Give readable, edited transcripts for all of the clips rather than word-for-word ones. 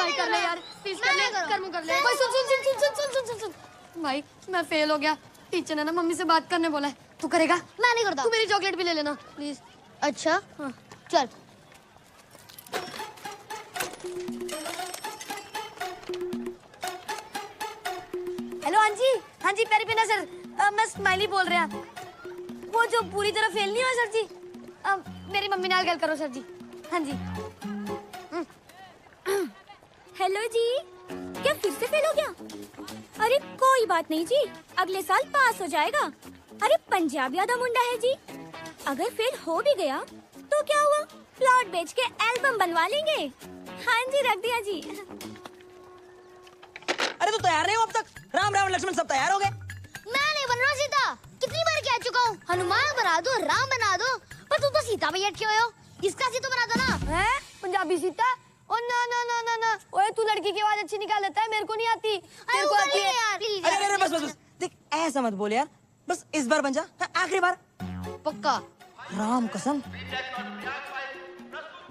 भाई कर ले यार, प्लीज कर ले, कर ले। भाई सुन। भाई मैं फेल हो गया, टीचर ने ना मम्मी से बात करने बोला है। तू करेगा? मैं नहीं करता। तू मेरी चॉकलेट भी ले लेना प्लीज। अच्छा हाँ चल। हेलो हाँ जी प्यारी पिना सर, मैं स्माइली बोल रहा। वो जो पूरी तरह फेल नहीं हुआ सर जी, मेरी मम्मी नाल गल करो सर जी। हाँ जी। हेलो जी, क्या फिर से फेल हो गया? अरे कोई बात नहीं जी, अगले साल पास हो जाएगा। अरे पंजाबी आधा मुंडा है जी, अगर फेल हो भी गया तो क्या हुआ, प्लॉट बेच के एल्बम बनवा लेंगे। हाँ जी रख दिया जी। अरे तो तैयार नहीं हो अब तक? राम राम लक्ष्मण सब तैयार हो गए? मैं नहीं बन रहा सीता, कितनी बार कह चुका हूँ हनुमान बना दो, राम बना दो, पर तू तो सीता पे अटके हुए हो। इसका सीता बना दो ना। है पंजाबी सीता? ओ ना, ओए तू लड़की की आवाज अच्छी निकाल लेता है, मेरे को नहीं आती। तेरे को आती है यार प्लीज। अरे बस देख, ऐसा मत बोल यार, बस इस बार बन जा, आखिरी बार। पक्का? राम कसम।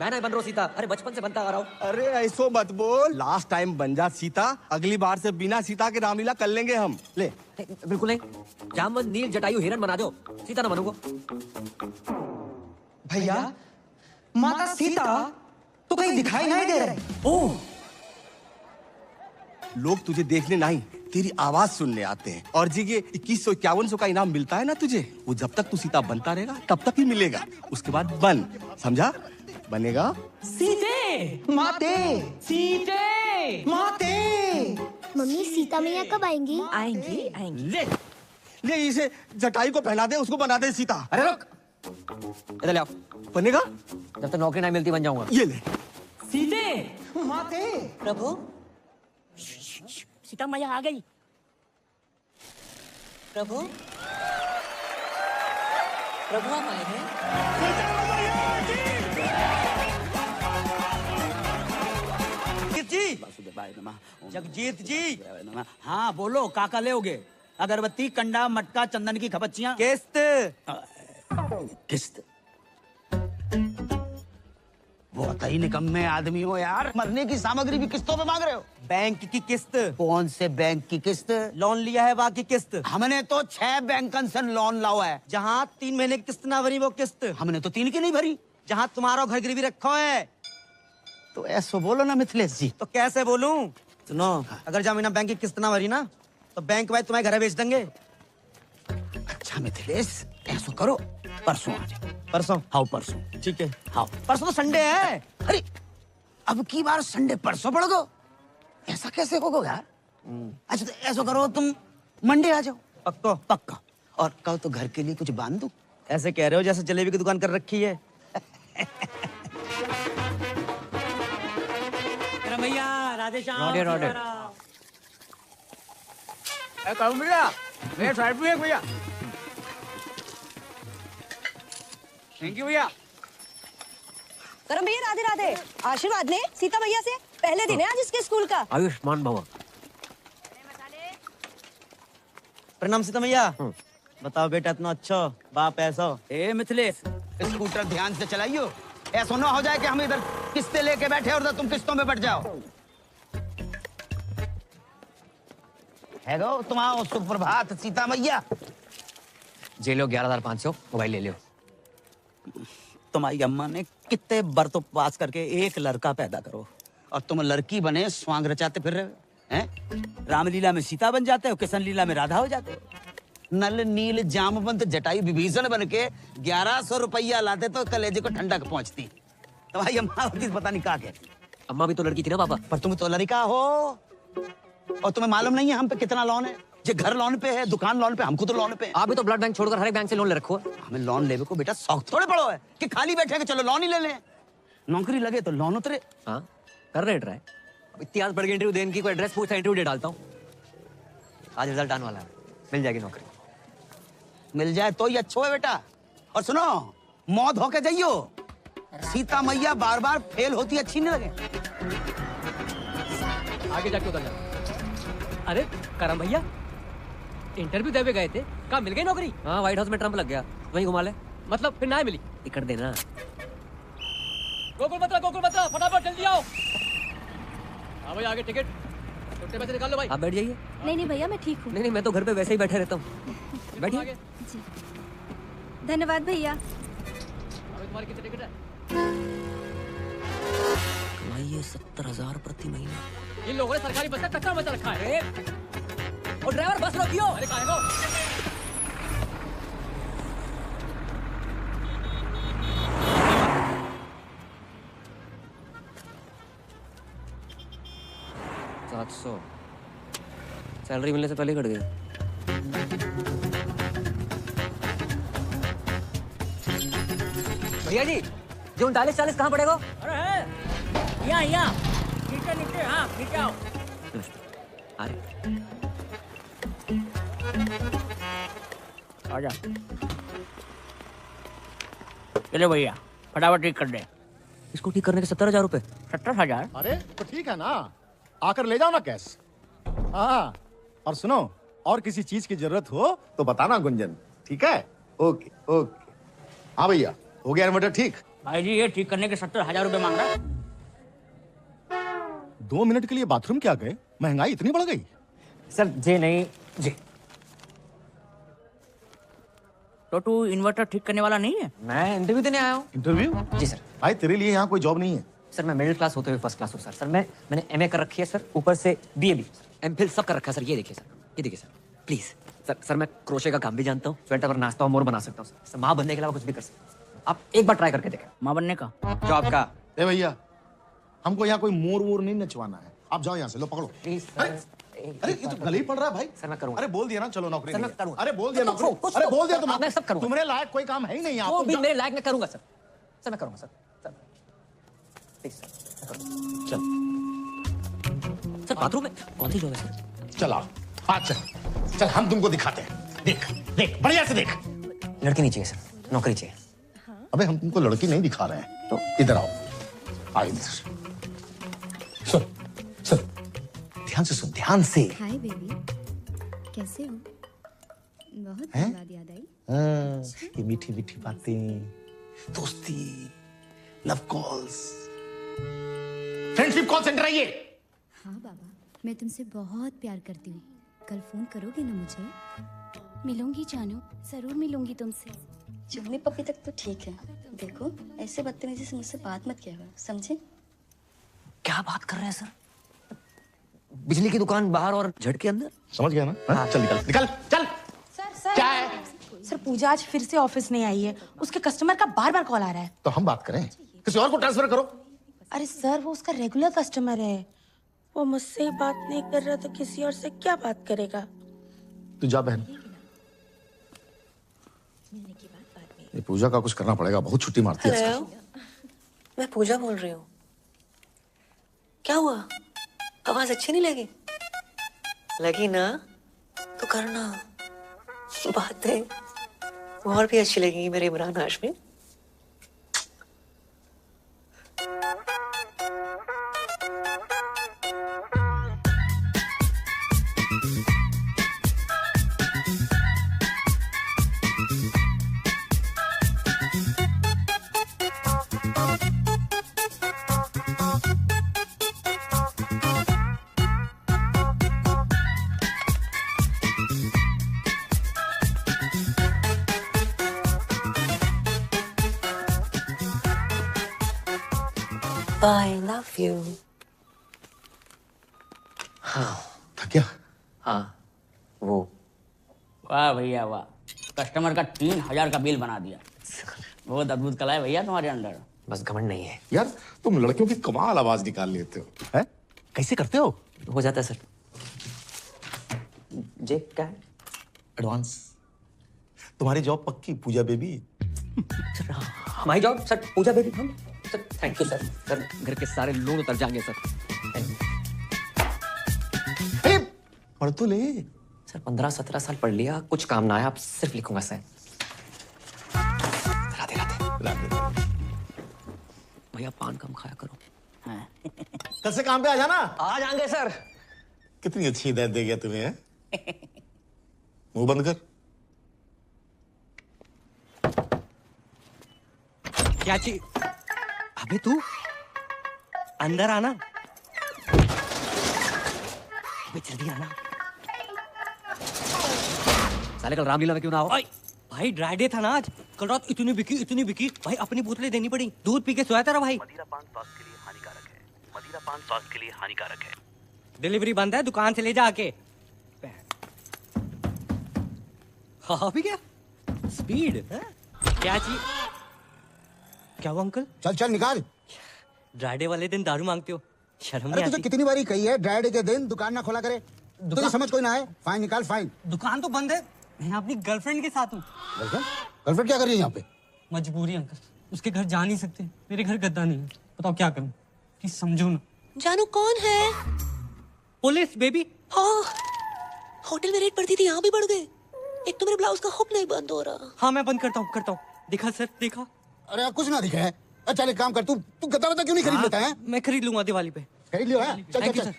मैं नहीं बन रहा सीता, अरे बचपन से बनता आ रहा हूँ। अरे ऐसो मत बोल, लास्ट टाइम बन जा सीता, अगली बार से बिना सीता के रामलीला कर लेंगे हम। ले बिल्कुल नहीं, जामवंत नील जटायु हिरन बना दो, सीता ना बनूंगा। भैया माता सीता तो कहीं दिखाई नहीं दे रही। ओह, लोग तुझे देखने नहीं, तेरी आवाज सुनने आते हैं। और जी ये 2151 का इनाम मिलता है ना तुझे, वो जब तक तू सीता बनता रहेगा तब तक ही मिलेगा। उसके बाद बन, समझा? बनेगा? सीते माते, सीते माते। मम्मी सीता मैया कब आएंगी? आएंगी। ले इसे जटायु को पहना दे, उसको बना दे सीता। अरे रुक, इधर ले आओ। बनेगा? जब तक नौकरी नहीं मिलती बन जाऊंगा। ये ले। सीते माते। प्रभु सीता मैया आ गई। प्रभु आप आए हैं? जगजीत जी, हाँ बोलो, काका ले होगे? अगरबत्ती, कंडा, मटका, चंदन की खपच्चियाँ। किस्त बहुत ही निकम्मे आदमी हो यार, मरने की सामग्री भी किस्तों पे मांग रहे हो। बैंक की किस्त? कौन से बैंक की किस्त? लोन लिया है बाकी किस्त? हमने तो 6 बैंकन से लोन लाया है। जहाँ 3 महीने की किस्त ना भरी वो किस्त। हमने तो 3 की नहीं भरी। जहाँ तुम्हारा घर गिरवी रखा है। तो ऐसा बोलो ना मिथिलेश जी। तो कैसे बोलूं? सुनो, अगर जब बैंक की किस्त ना भरी ना तो बैंक वाले तुम्हारे घर बेच देंगे। अच्छा मिथिलेश, ऐसा करो, परसों आ जाओ। परसों? हाँ परसों। ठीक है। हाँ परसों तो संडे है। अरे अब की बार संडे परसों पड़ गो, ऐसा कैसे होगा यार? अच्छा तो ऐसा करो, तुम मंडे आ जाओ। पक्का? पक्का। और कल तो घर के लिए कुछ बांध दो। ऐसे कह रहे हो जैसे जलेबी की दुकान कर रखी है। भैया राधे श्याम। भैया मेरे साइड भी है भैया। थैंक यू भैया। करम भैया राधे राधे। आशीर्वाद ने सीता भैया से, पहले दिन है आज इसके स्कूल का। आयुष्मान भवा। प्रणाम सीता मैया। बताओ बेटा, इतना अच्छा बाप ऐसा। ए मिथिलेश, स्कूटर ध्यान से चलाइयो, ऐसा ना हो जाए कि हम इधर किस्तें लेके बैठे और तुम किस्तों में बैठ जाओ। है गो तुम आओ। सुप्रभात सीता मैया। जे लो 11,500, मोबाइल ले लियो। तुम्हारी अम्मा ने कितने बरतों पास करके एक लड़का पैदा करो और तुम लड़की बने स्वांग रचाते फिर रहे हो हैं? रामलीला में सीता बन जाते हो, किशन लीला में राधा हो जाते हो। नल नील जामवंत जटायु विभीषण बन के 1100 रुपया लाते तो कलेजे को ठंडक पहुंचती। तुम्हारी अम्मा होती पता नहीं क्या कहती। अम्मा भी तो लड़की थी ना पापा। पर तुम तो लड़का हो और तुम्हें मालूम नहीं है हम पे कितना लोन है। जो घर लोन पे है, दुकान लोन पे, हमको तो लोन पे। आप भी तो ब्लड बैंक छोड़कर हर एक बैंक से लोन ले रखो। हमें लोन लेवे को बेटा शौक थोड़े पड़ो है कि खाली बैठे के चलो लोन ही ले लें। नौकरी लगे तो लोन उतरे। हाँ कर रहे ट्राई। अब इतनी आज बढ़ गई इंटरव्यू देने की, कोई एड्रेस पूछता इंटरव्यू दे डालता हूँ। आज रिजल्ट आने वाला है, मिल जाएगी नौकरी। मिल जाए तो ही अच्छा है बेटा। और सुनो, मौत होके जाइयो। सीता मैया बार बार फेल होती अच्छी नहीं लगे। आगे जाके उतर जा। अरे करम भैया, इंटरव्यू देवे गए थे, कहाँ मिल गई नौकरी? हाँ व्हाइट हाउस में ट्रम्प लग गया, वहीं घुमा ले। मतलब फिर ना मिली? टिकट देना। गोकुल मत, फटाफट जल्दी आओ। हाँ भाई आगे टिकट, छोटे पैसे निकाल लो भाई। आप बैठ जाइए। नहीं भैया मैं ठीक हूँ। नहीं मैं तो घर पे वैसे ही बैठे रहता हूँ। बैठिए। धन्यवाद भैया। अभी तुम्हारी कितनी टिकट है? कमाइए 70,000 प्रति महीना। इन लोगों ने सरकारी बस का कचरा मचा रखा है। और ड्राइवर बस रोकियो। अरे कहाँ है वो? 700 सैलरी मिलने से पहले कट गया। भैया जी जो 39-40 कहाँ पड़ेगा? अरे है यहाँ नीचे नीचे, हाँ नीचे आओ। अरे आजा। चलो भैया फटाफट ठीक कर दे। इसको ठीक करने के 70,000 रुपए। 70,000? अरे तो ठीक है ना, आकर ले जाओ ना कैश। हाँ और सुनो, और किसी चीज की जरूरत हो तो बताना गुंजन, ठीक है? Okay okay. हाँ भैया हो गया इन्वर्टर ठीक? भाई जी ये ठीक करने के 70,000 रुपए मांग रहा है। 2 मिनट के लिए बाथरूम क्या गए? महंगाई इतनी बढ़ गई? सर जी नहीं जी। तो तू इन्वर्टर ठीक करने वाला नहीं है? मैं इंटरव्यू देने आया हूँ। इंटरव्यू? जी सर। भाई तेरे लिए यहाँ कोई जॉब नहीं है। सर मैं मिडिल क्लास होते हुए फर्स्ट क्लास हूँ सर। मैंने एमए कर रखी है सर, ऊपर से बीए भी, एमफिल सब कर रखा है सर। ये देखिए सर, ये देखिए सर प्लीज। सर मैं क्रोशे का काम भी जानता हूँ, स्वेटर पर नाचता हूँ, मोर बना सकता हूँ सर। माँ बनने के अलावा कुछ भी कर सकता हूँ। आप एक बार ट्राई करके देखें। माँ बनने का? जॉब का। ए भैया हमको यहाँ कोई मोर वोर नहीं नचवाना है, आप जाओ यहाँ से, लो पकड़ो। प्लीज अरे ये तो गले ही पड़ रहा है भाई। सर मैं करूँगा। अरे बोल दिया ना, चलो नौकरी सर, नहीं मैं है। करूँगा। अरे बोल दिया तो नौकरी। कुछ अरे तो- बोल दिया तुम, मैं सब करूँगा। तुम्हारे लायक कोई काम है ही नहीं। वो आप भी मेरे लायक मैं करूँगा सर। सर मैं करूँगा सर। प्लीज सर मैं करूँगा। चल सर बाथरूम में कौन सी जॉब है सर? चल आओ, चल चल हम तुमको दिखाते हैं। देख देख बढ़िया से देख। लड़की नहीं चाहिए सर, नौकरी चाहिए। अबे हम तुमको लड़की नहीं दिखा रहे हैं, तो इधर आओ। आओ इधर। सुन सुन ध्यान से सुन, ध्यान से। हाय बेबी, कैसे हो? बहुत हैं? दिन बाद याद आई। ये मीठी मीठी बातें, दोस्ती, love calls, friendship call centre है ये। हाँ बाबा, मैं तुमसे बहुत प्यार करती हूँ। कल फोन करोगे ना मुझे? मिलूंगी जानू, जरूर मिलूंगी तुमसे। चुम्मी पप्पी तक तो ठीक है, देखो ऐसे बदतमीजी से मुझसे बात मत किया करो, समझे? क्या बात कर रहे हैं सर? बिजली की दुकान बाहर और झटके अंदर। समझ गया ना? हाँ? चल निकल निकल चल। सर क्या है? सर पूजा आज फिर से ऑफिस नहीं आई है, उसके कस्टमर का बार बार कॉल आ रहा है। तो हम बात करें, किसी और को ट्रांसफर करो। अरे सर वो उसका रेगुलर कस्टमर है, वो मुझसे ही बात नहीं कर रहा तो किसी और से क्या बात करेगा? तू जा बहन, ये पूजा का कुछ करना पड़ेगा, बहुत छुट्टी मारती है आजकल। मैं पूजा बोल रही हूँ। क्या हुआ, आवाज अच्छी नहीं लगी? लगी ना तो करना, बातें और भी अच्छी लगेंगी मेरे Imran Hashmi. I love you. थक गया? हाँ वो। वाह भैया वाह, कस्टमर का 3,000 का बिल बना दिया। बहुत अद्भुत कला है भैया तुम्हारे अंदर। बस घमंड नहीं है यार तुम लड़कियों की कमाल आवाज निकाल लेते हो, हैं? कैसे करते हो? हो जाता है सर। जे क्या है? एडवांस। तुम्हारी जॉब पक्की पूजा बेबी। सर हमारी जॉब सर पूजा बेबी। हम sir thank you sir. Sir घर के सारे लोन उतर जाएंगे सर। पढ़ तो ले। सर 15-17 साल पढ़ लिया, कुछ काम ना आया, आप सिर्फ लिखूंगा सर। राधे राधे। भैया पान कम खाया करो। कल से काम पे आ जाना। आ जाएंगे सर। कितनी अच्छी हिदायत दे गया तुम्हें, हैं? मुंह बंद कर। क्या चीज? अबे तू अंदर आना। जल्दी आना। साले कल रामलीला में क्यों ना आओ? भाई ड्राई डे था ना आज। कल रात इतनी बिकी भाई, अपनी बोतलें देनी पड़ी। दूध पी के सोया था भाई। मदिरा पान स्वास्थ्य के लिए हानिकारक है। मदिरा पान स्वास्थ्य के लिए हानिकारक है। डिलीवरी बंद है, दुकान से ले जा आके। हाँ भी क्या स्पीड है? क्या चीज? क्या हुआ अंकल? चल चल निकाल। ड्राई डे वाले दिन दारू मांगते हो, शर्म नहीं अरे आती? तुझे कितनी बारी कही है ड्राई डे के दिन दुकान ना खोला करे। तुझे समझ कोई ना है। फाइन निकाल फाइन। दुकान तो बंद है, मैं अपनी गर्लफ्रेंड के साथ हूँ। गर्लफ्रेंड क्या कर रही है यहाँ पे? मजबूरी अंकल, उसके घर जा नहीं सकते। मेरे घर गद्दा नहीं है, बताओ क्या करूँ? प्लीज समझो ना। जानू कौन है? Police baby. हाँ, होटल में रेड पड़ती थी, यहाँ भी बढ़ गए। एक तो मेरे ब्लाउज का हुक नहीं बंद हो रहा। हाँ मैं बंद करता हूँ। देखा सर, देखा? अरे कुछ ना दिखा है। चल एक काम कर, तू गद्दा वद्दा क्यों नहीं खरीद लेता है? मैं खरीद लूंगा दिवाली पे। खरीद लियो है? चल चल चल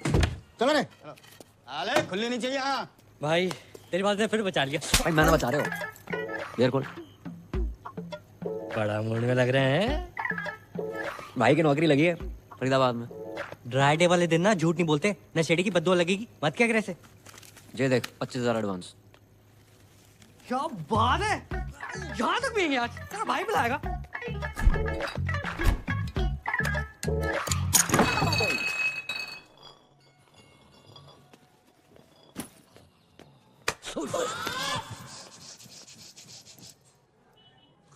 चलो रे। अरे खुलनी नहीं चाहिए यहाँ। भाई तेरी बात ने फिर बचा लिया। भाई मैंने बचा रहे हो। बियर खोल। बड़ा मूड में लग रहे हैं। भाई की नौकरी लगी है फरीदाबाद में। ड्राई डे वाले दिन ना झूठ नहीं बोलते, नशेड़ी की बददुआ लगेगी। मत क्या करे ऐसे। ये देख 25,000 एडवांस। क्या बात है, यहाँ तक भी आज तेरा भाई बुलाएगा।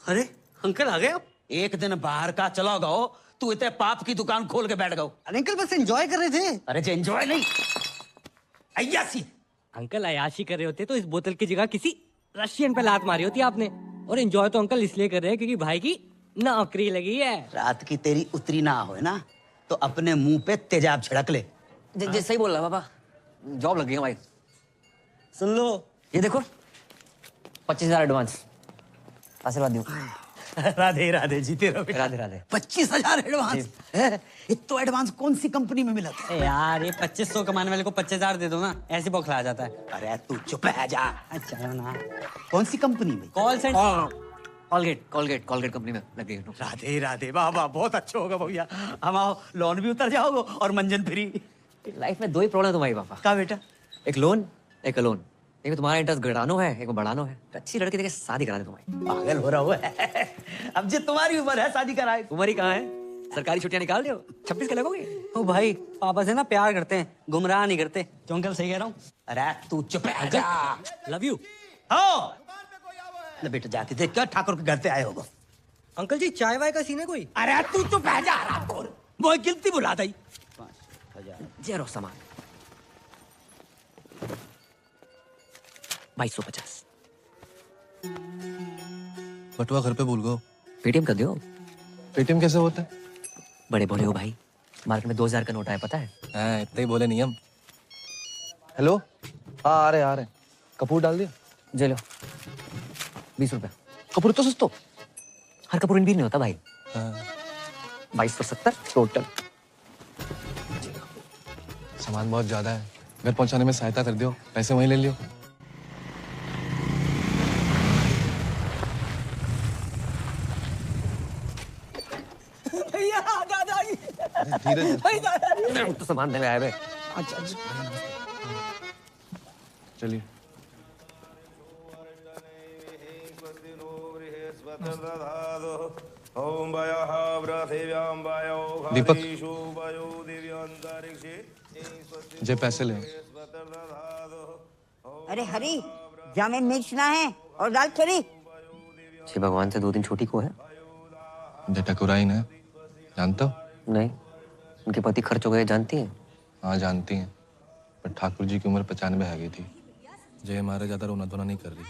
अरे अंकल आ गए आप? एक दिन बाहर का चला गओ, तू इतने पाप की दुकान खोल के बैठ गओ। अरे अंकल बस एंजॉय कर रहे थे। अरे जे एंजॉय नहीं, अय्यासी। अंकल अयाशी कर रहे होते तो इस बोतल की जगह किसी रशियन पे लात मारी होती आपने। और एंजॉय तो अंकल इसलिए कर रहे हैं क्योंकि भाई की नौकरी लगी है। रात की तेरी उतरी ना हो ना तो अपने मुंह पे तेजाब छिड़क ले। जी सही बोल रहा पापा, जॉब लग गई है भाई। सुन लो, ये देखो 25,000 एडवांस। आशीर्वाद दूं। राधे राधे, जीते रहो। राधे राधे। 25,000 एडवांस? इतना एडवांस कौन सी कंपनी में मिला था? यार ये 2500 कमाने वाले को 25,000 दे दो ना, ऐसे बौखला जाता है। अरे तू चुप है जा। अच्छा ना, कौन सी कंपनी में? Call centre. कॉलगेट कंपनी में लग गई। राधे राधे, वाह वाह, बहुत अच्छा होगा भैया। हम आओ, लोन भी उतर जाओगे और मंजन फ्री। लाइफ में दो ही प्रॉब्लम है तुम्हारी पापा। क्या बेटा? एक लोन, एक अलोन। एक में तुम्हारा इंटरेस्ट घटानो है, एक में बढ़ानो है। अच्छी लड़की देखे शादी करा दे तुम्हारी। पागल हो रहा हुआ है। अब जो तुम्हारी उम्र है शादी कराए। उम्र ही कहाँ है, सरकारी छुट्टियां निकाल दो। 26 के लगोगे। ओ भाई पापा से ना प्यार करते हैं, गुमराह नहीं करते। जो अंकल सही कह रहा हूँ। अरे तू चुप है जा। Love you. हो ले बेटा, जाके देख क्या ठाकुर के घर पे आए होगा। अंकल जी चाय वाय का सीन है कोई? अरे तू चुप है जा, वो गिनती बुला दी। जे रो सामान 2250। बटुआ घर पे भूल गो। पेटीएम कर दो। पेटीएम कैसे होता है? बड़े बोले हो भाई, मार्केट में 2000 का नोट आया पता है? हाँ इतना ही बोले नियम। हेलो, हाँ आ रहे। कपूर डाल दिया? जे लो 20 रुपया। कपूर तो सस्तो, हर कपूर भी नहीं होता भाई। 2270 टोटल। सामान बहुत ज्यादा है, घर पहुंचाने में सहायता कर दियो, पैसे वहीं ले लियो। भैया दादाजी, धीरे तो सामान देने आए बे। अच्छा चलिए। दीपक, जे पैसे ले। अरे हरी, जामे मिर्च ना है और दाल थोड़ी। श्री भगवान से 2 दिन छोटी को है। टकुराइन है, जानते हो? नहीं, उनके पति खर्च हो गए, जानती हैं? हाँ जानती हैं, पर ठाकुर जी की उम्र 95 आ गई थी। जय मारे ज्यादा रोना धोना नहीं कर रही।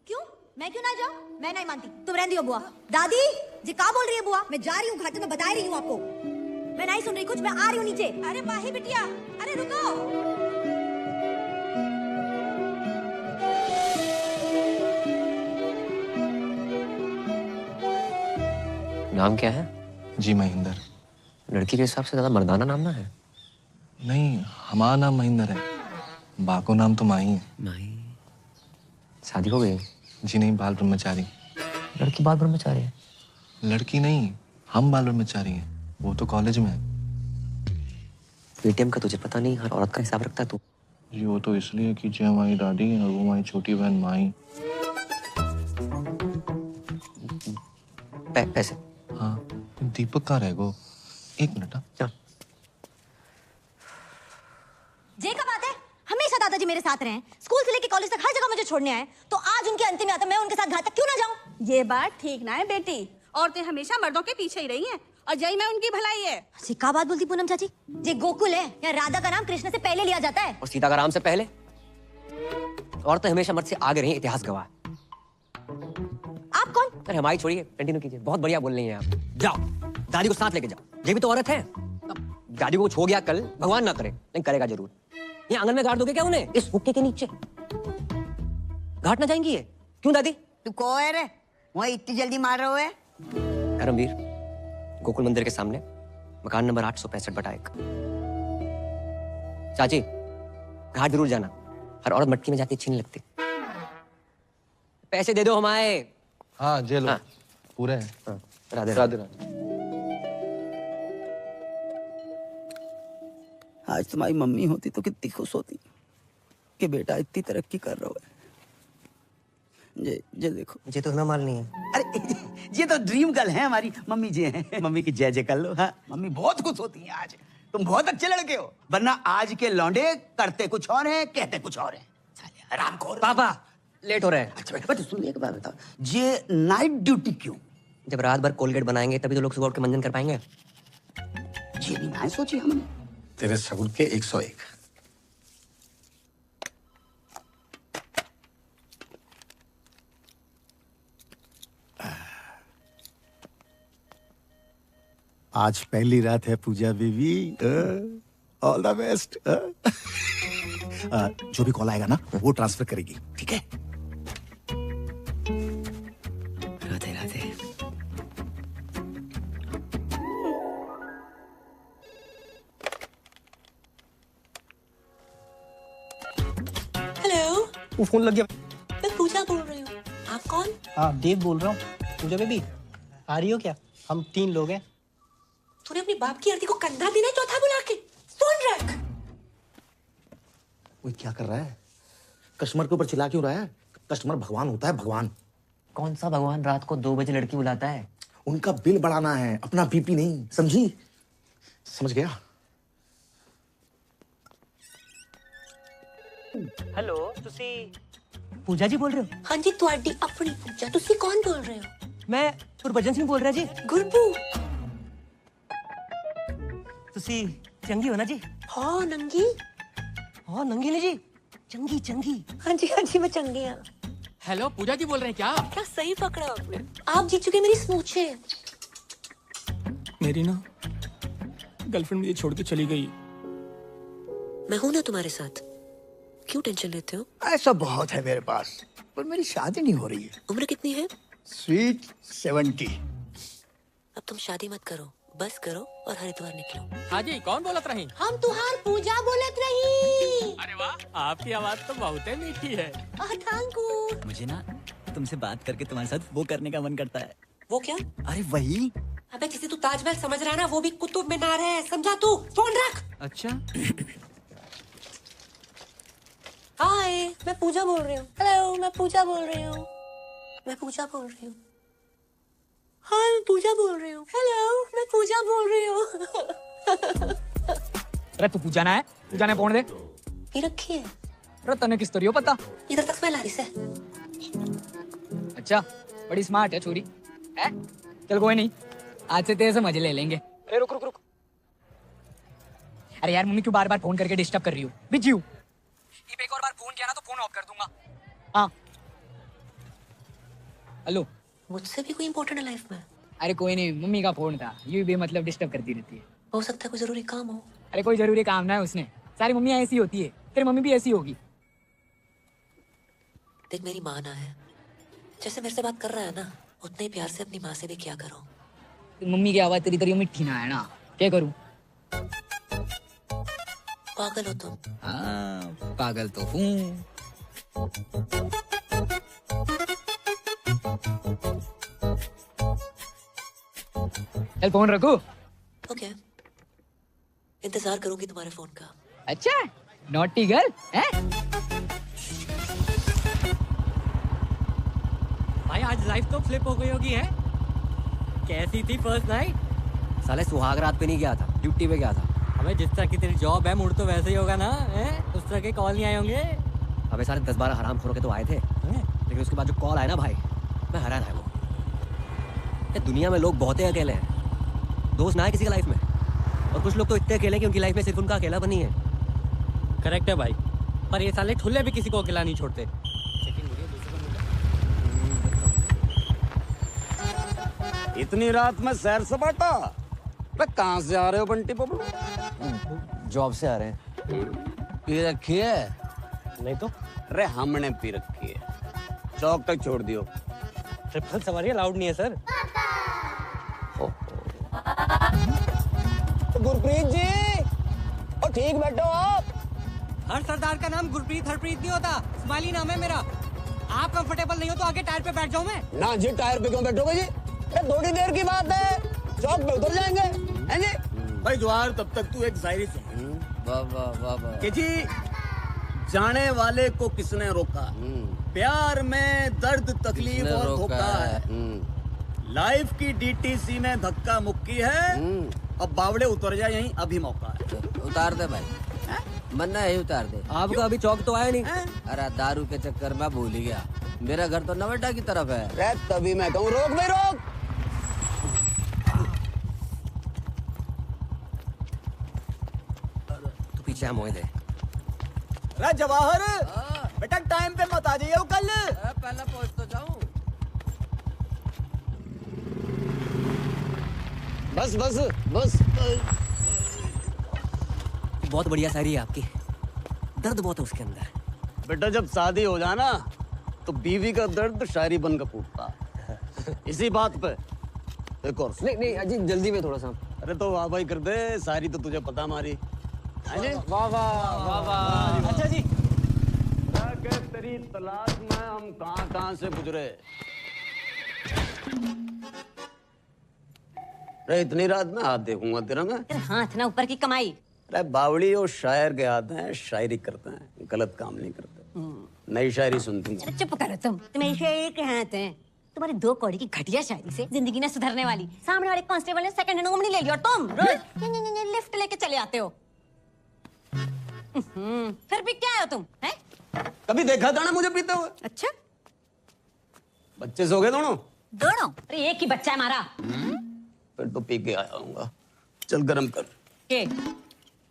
क्यों? मैं क्यों ना जाऊं? मैं नहीं मानती, तुम रहने दियो बुआ। दादी जी क्या बोल रही है बुआ? मैं जा रही हूँ घाटे में, बता रही हूँ आपको। मैं नहीं सुन रही कुछ, मैं आ रही हूँ नीचे। अरे माही बिटिया, अरे रुको। नाम क्या है? जी महेंद्र। लड़की के हिसाब से ज्यादा मर्दाना नाम ना है? नहीं, हमारा नाम महेंद्र है, बाको नाम तो माही है। माही? शादी हो गई? जी नहीं, बाल ब्रह्मचारी। लड़की बाल ब्रह्मचारी है? लड़की नहीं, हम बाल ब्रह्मचारी हैं, वो तो कॉलेज में है। पेटीएम का तुझे पता नहीं, हर औरत का हिसाब रखता है तू। जी वो तो इसलिए कि जे हमारी दादी और वो हमारी छोटी बहन माई। पैसे। हाँ दीपक कहाँ रह गो? 1 मिनट। चल। जे का बात है, हमेशा दादाजी मेरे साथ रहे, स्कूल से लेके कॉलेज तक हर जगह मुझे छोड़ने आए, तो आज उनके अंतिम यात्रा मैं उनके साथ घाट तक क्यों ना जाऊं? ये बात ठीक ना है बेटी, औरतें हमेशा मर्दों के पीछे ही रही हैं और यही में उनकी भलाई है। जी का बात बोलती पूनम चाची? जे गोकुल है या राधा का नाम कृष्ण से पहले लिया जाता है और सीता का राम से पहले। औरतें हमेशा मर्द से आगे रही, इतिहास गवाह। आप कौन? अरे हमारी छोड़िए, कंटिन्यू कीजिए। बहुत बढ़िया बोल रही हैं आप। जाओ दादी को साथ लेके जाओ, ये भी तो औरत है। दादी को छो गया कल, भगवान ना करे, लेकिन करेगा जरूर। ये आंगन में गाड़ दोगे क्या उन्हें, इस हुक्के के नीचे? घाट ना जाएंगी ये? क्यों दादी? तू को है रे, वहाँ इतनी जल्दी मार रहे हो? धर्मवीर, गोकुल मंदिर के सामने मकान नंबर 865/1। चाची घाट जरूर जाना, हर औरत मटकी में जाती अच्छी नहीं लगती। पैसे दे दो हमारे। हाँ जे लो। हाँ। पूरे हैं। हाँ। राधे राधे राधे। आज तुम्हारी मम्मी होती तो कितनी खुश होती कि बेटा इतनी तरक्की कर रहा है। जे देखो, ये तो हमें माल नहीं है। अरे ये तो ड्रीम गर्ल है हमारी मम्मी जी हैं। मम्मी की जय जय कर लो। हाँ मम्मी बहुत खुश होती हैं आज। तुम बहुत अच्छे लड़के हो, वरना आज के लौंडे करते कुछ और हैं, कहते कुछ और हैं। आराम खोर। पापा लेट हो रहा है। अच्छा बेटा सुन, एक बात बताओ, ये नाइट ड्यूटी क्यों? जब रात भर कोलगेट बनाएंगे तभी तो लोग सुबह उठ के मंजन कर पाएंगे। ये भी ना सोची हमने। तेरे शगुन के 101। आज पहली रात है पूजा बेबी, ऑल द बेस्ट। जो भी कॉल आएगा ना वो ट्रांसफर करेगी, ठीक है? राधे राधे। हेलो, वो फोन लग गया। मैं पूजा बोल रही हूँ। आप कौन? हाँ देव बोल रहा हूँ। पूजा बेबी आ रही हो क्या? हम 3 लोग हैं। तूने अपनी बाप की आरती को कंधा देना है चौथा बुला के? फोन रख। वो क्या कर रहा है? कस्टमर के ऊपर चिल्ला क्यों रहा है? कस्टमर भगवान होता है, भगवान। कौन सा भगवान रात को 2 बजे लड़की बुलाता है? उनका बिल बढ़ाना है, अपना बीपी नहीं, समझी? समझ गया? हेलो, तुसी पूजा जी बोल रहे हो? हाँ जी, ਤੁਹਾਡੀ अपनी पूजा। तुसी कौन बोल रहे हो? मैं गुरबचन सिंह बोल रहा जी। गुरबू। तुसी चंगी हो ना जी? हाँ नंगी। हाँ नंगी नहीं जी, चंगी चंगी। हाँ जी मैं चंगी हूँ। हेलो पूजा जी बोल रहे हैं क्या? क्या सही पकड़ा आपने। आप जीत चुके मेरी स्मूचे। मेरी ना गर्लफ्रेंड मुझे छोड़ के चली गई। मैं हूं ना तुम्हारे साथ, क्यों टेंशन लेते हो? ऐसा बहुत है मेरे पास, पर मेरी शादी नहीं हो रही है। उम्र कितनी है? स्वीट 70। अब तुम शादी मत करो, बस करो और हरिद्वार निकलो। हाँ जी, कौन बोलत रही? हम तुहार पूजा बोलत रही। अरे वाह, आपकी आवाज तो बहुत ही मीठी है। Thank you. मुझे ना तुमसे बात करके तुम्हारे साथ वो करने का मन करता है। वो क्या? अरे वही। अबे जिसे तू ताजमहल समझ रहा है ना, वो भी कुतुब मीनार है, समझा तू? फोन रख। अच्छा। हाय, मैं पूजा बोल रही हूँ। हेलो, मैं पूजा बोल रही हूँ। मैं पूजा बोल रही हूँ। हाँ मैं पूजा बोल रही हूँ। हेलो, मैं पूजा बोल रही हूँ। अरे तू पूजा ना है, पूजा ने फोन दे। ये रखी है। अरे तने किस तरियो पता? इधर तक मैं ला रही से। अच्छा, बड़ी स्मार्ट है छोरी। है? चल कोई नहीं, आज से तेरे से मजे ले लेंगे। अरे रुक रुक रुक। अरे यार मम्मी क्यों बार बार फोन करके डिस्टर्ब कर रही हो? बिजी हूँ। एक और बार फोन किया ना तो फोन ऑफ कर दूंगा। हाँ। हेलो। मुझसे भी कोई इम्पोर्टेंट है लाइफ में? अरे कोई नहीं, मम्मी का फोन था, यूं भी मतलब डिस्टर्ब करती रहती है। हो सकता है कोई जरूरी काम हो। अरे कोई जरूरी काम ना है उसने, सारी मम्मी ऐसी होती है, तेरी मम्मी भी ऐसी होगी। देख मेरी माँ ना है, जैसे मेरे से बात कर रहा है ना, उतने ही प्यार से अपनी माँ से भी क्या करो। मम्मी की आवाज तेरी तरह मिठी ना है ना, क्या करूं? पागल हो तुम। हाँ पागल तो हूँ। चल फोन रखो। ओके। इंतजार करूंगी तुम्हारे फोन का। अच्छा, नॉटी गर्ल है? भाई आज लाइफ तो फ्लिप हो गई होगी है? कैसी थी फर्स्ट नाइट? साले सुहाग रात पे नहीं गया था, ड्यूटी पे गया था। हमें जिस तरह की तेरी जॉब है, मूड तो वैसे ही होगा ना, हैं? उस तरह के कॉल नहीं आए होंगे। अबे साले 10-12 हरामखोरों के तो आए थे, लेकिन उसके बाद जो कॉल आया ना भाई, मैं हैरान है वो। ये दुनिया में लोग बहुत ही अकेले हैं, दोस्त ना है किसी की लाइफ में, और कुछ लोग तो इतने अकेले हैं कि उनकी लाइफ में सिर्फ उनका अकेलापन ही है। करेक्ट है भाई, पर ये साले ठुल्ले भी किसी को अकेला नहीं छोड़ते। इतनी रात में सैर सपाटा? कहाँ से आ रहे हो बंटी बबलू? जॉब से आ रहे हैं। पी रखी है? नहीं तो। अरे हमने पी रखी है, चौक तक छोड़ दियो। ट्रिपल सवारी अलाउड नहीं है सर। गुरप्रीत जी, और ठीक बैठो आप। हर सरदार का नाम गुरप्रीत हरप्रीत नहीं होता, स्माइली नाम है मेरा। आप कंफर्टेबल नहीं हो तो आगे टायर पे बैठ जाऊं मैं? ना जी, टायर पे क्यों बैठोगे जी? थोड़ी देर की बात है, चौक पे उतर जाएंगे, हैं जी? भाई जवाहर, तब तक तू एक शायरी सुन। वाह वाह वाह वाह। कि जी, जाने वाले को किसने रोका, प्यार में दर्द तकलीफ और धोखा है, लाइफ की डीटीसी में धक्का मुक्की है, अब बावड़े उतर जाए यहीं अभी मौका है। उतार दे भाई, मन्ना है उतार दे। आपका अभी चौक तो आया नहीं। अरे दारू के चक्कर में भूल ही गया, मेरा घर तो नवेटा की तरफ है। तभी मैं कहूँ रोक भाई रोक। तू पीछे हम मोए दे। अरे जवाहर, बेटा टाइम पे मत आ जाइए कल। पहले पहुंच तो जाऊं। बस बस बस। बहुत बढ़िया शायरी है आपकी, दर्द बहुत है उसके अंदर। बेटा जब शादी हो जाना तो बीवी का दर्द शायरी बनकर फूटता। इसी बात पे एक और। नहीं अजी जल्दी में थोड़ा सा। अरे तो वाह भाई कर दे, शायरी तो तुझे पता हमारी। वाह वाह वाह वाह। अच्छा जी, तेरी तलाश में हम कहां से गुजरे। अरे इतनी रात में हाथ देखूंगा तेरा मैं? हाथ ना ऊपर की कमाई। अरे बावड़ी और शायर के हाथ हैं, शायरी करते हैं, गलत काम नहीं करते। नई शायरी सुनती हूँ। चुप करो तुम, तुम्हें शायरी के हाथ हैं। तुम्हारी 2 कौड़ी की घटिया शायरी से जिंदगी ना सुधरने वाली। सामने वाले कांस्टेबल ने सेकंड हैंड ओमनी ले लिया और तुम रोज लिफ्ट लेके चले आते हो। फिर भी क्या है तुम? हैं? कभी देखा था ना मुझे पीते हुए? अच्छा, बच्चे सो गए दोनों? दोनों? अरे एक ही बच्चा है हमारा। फिर तो पी के आया हूँगा। चल गरम कर के।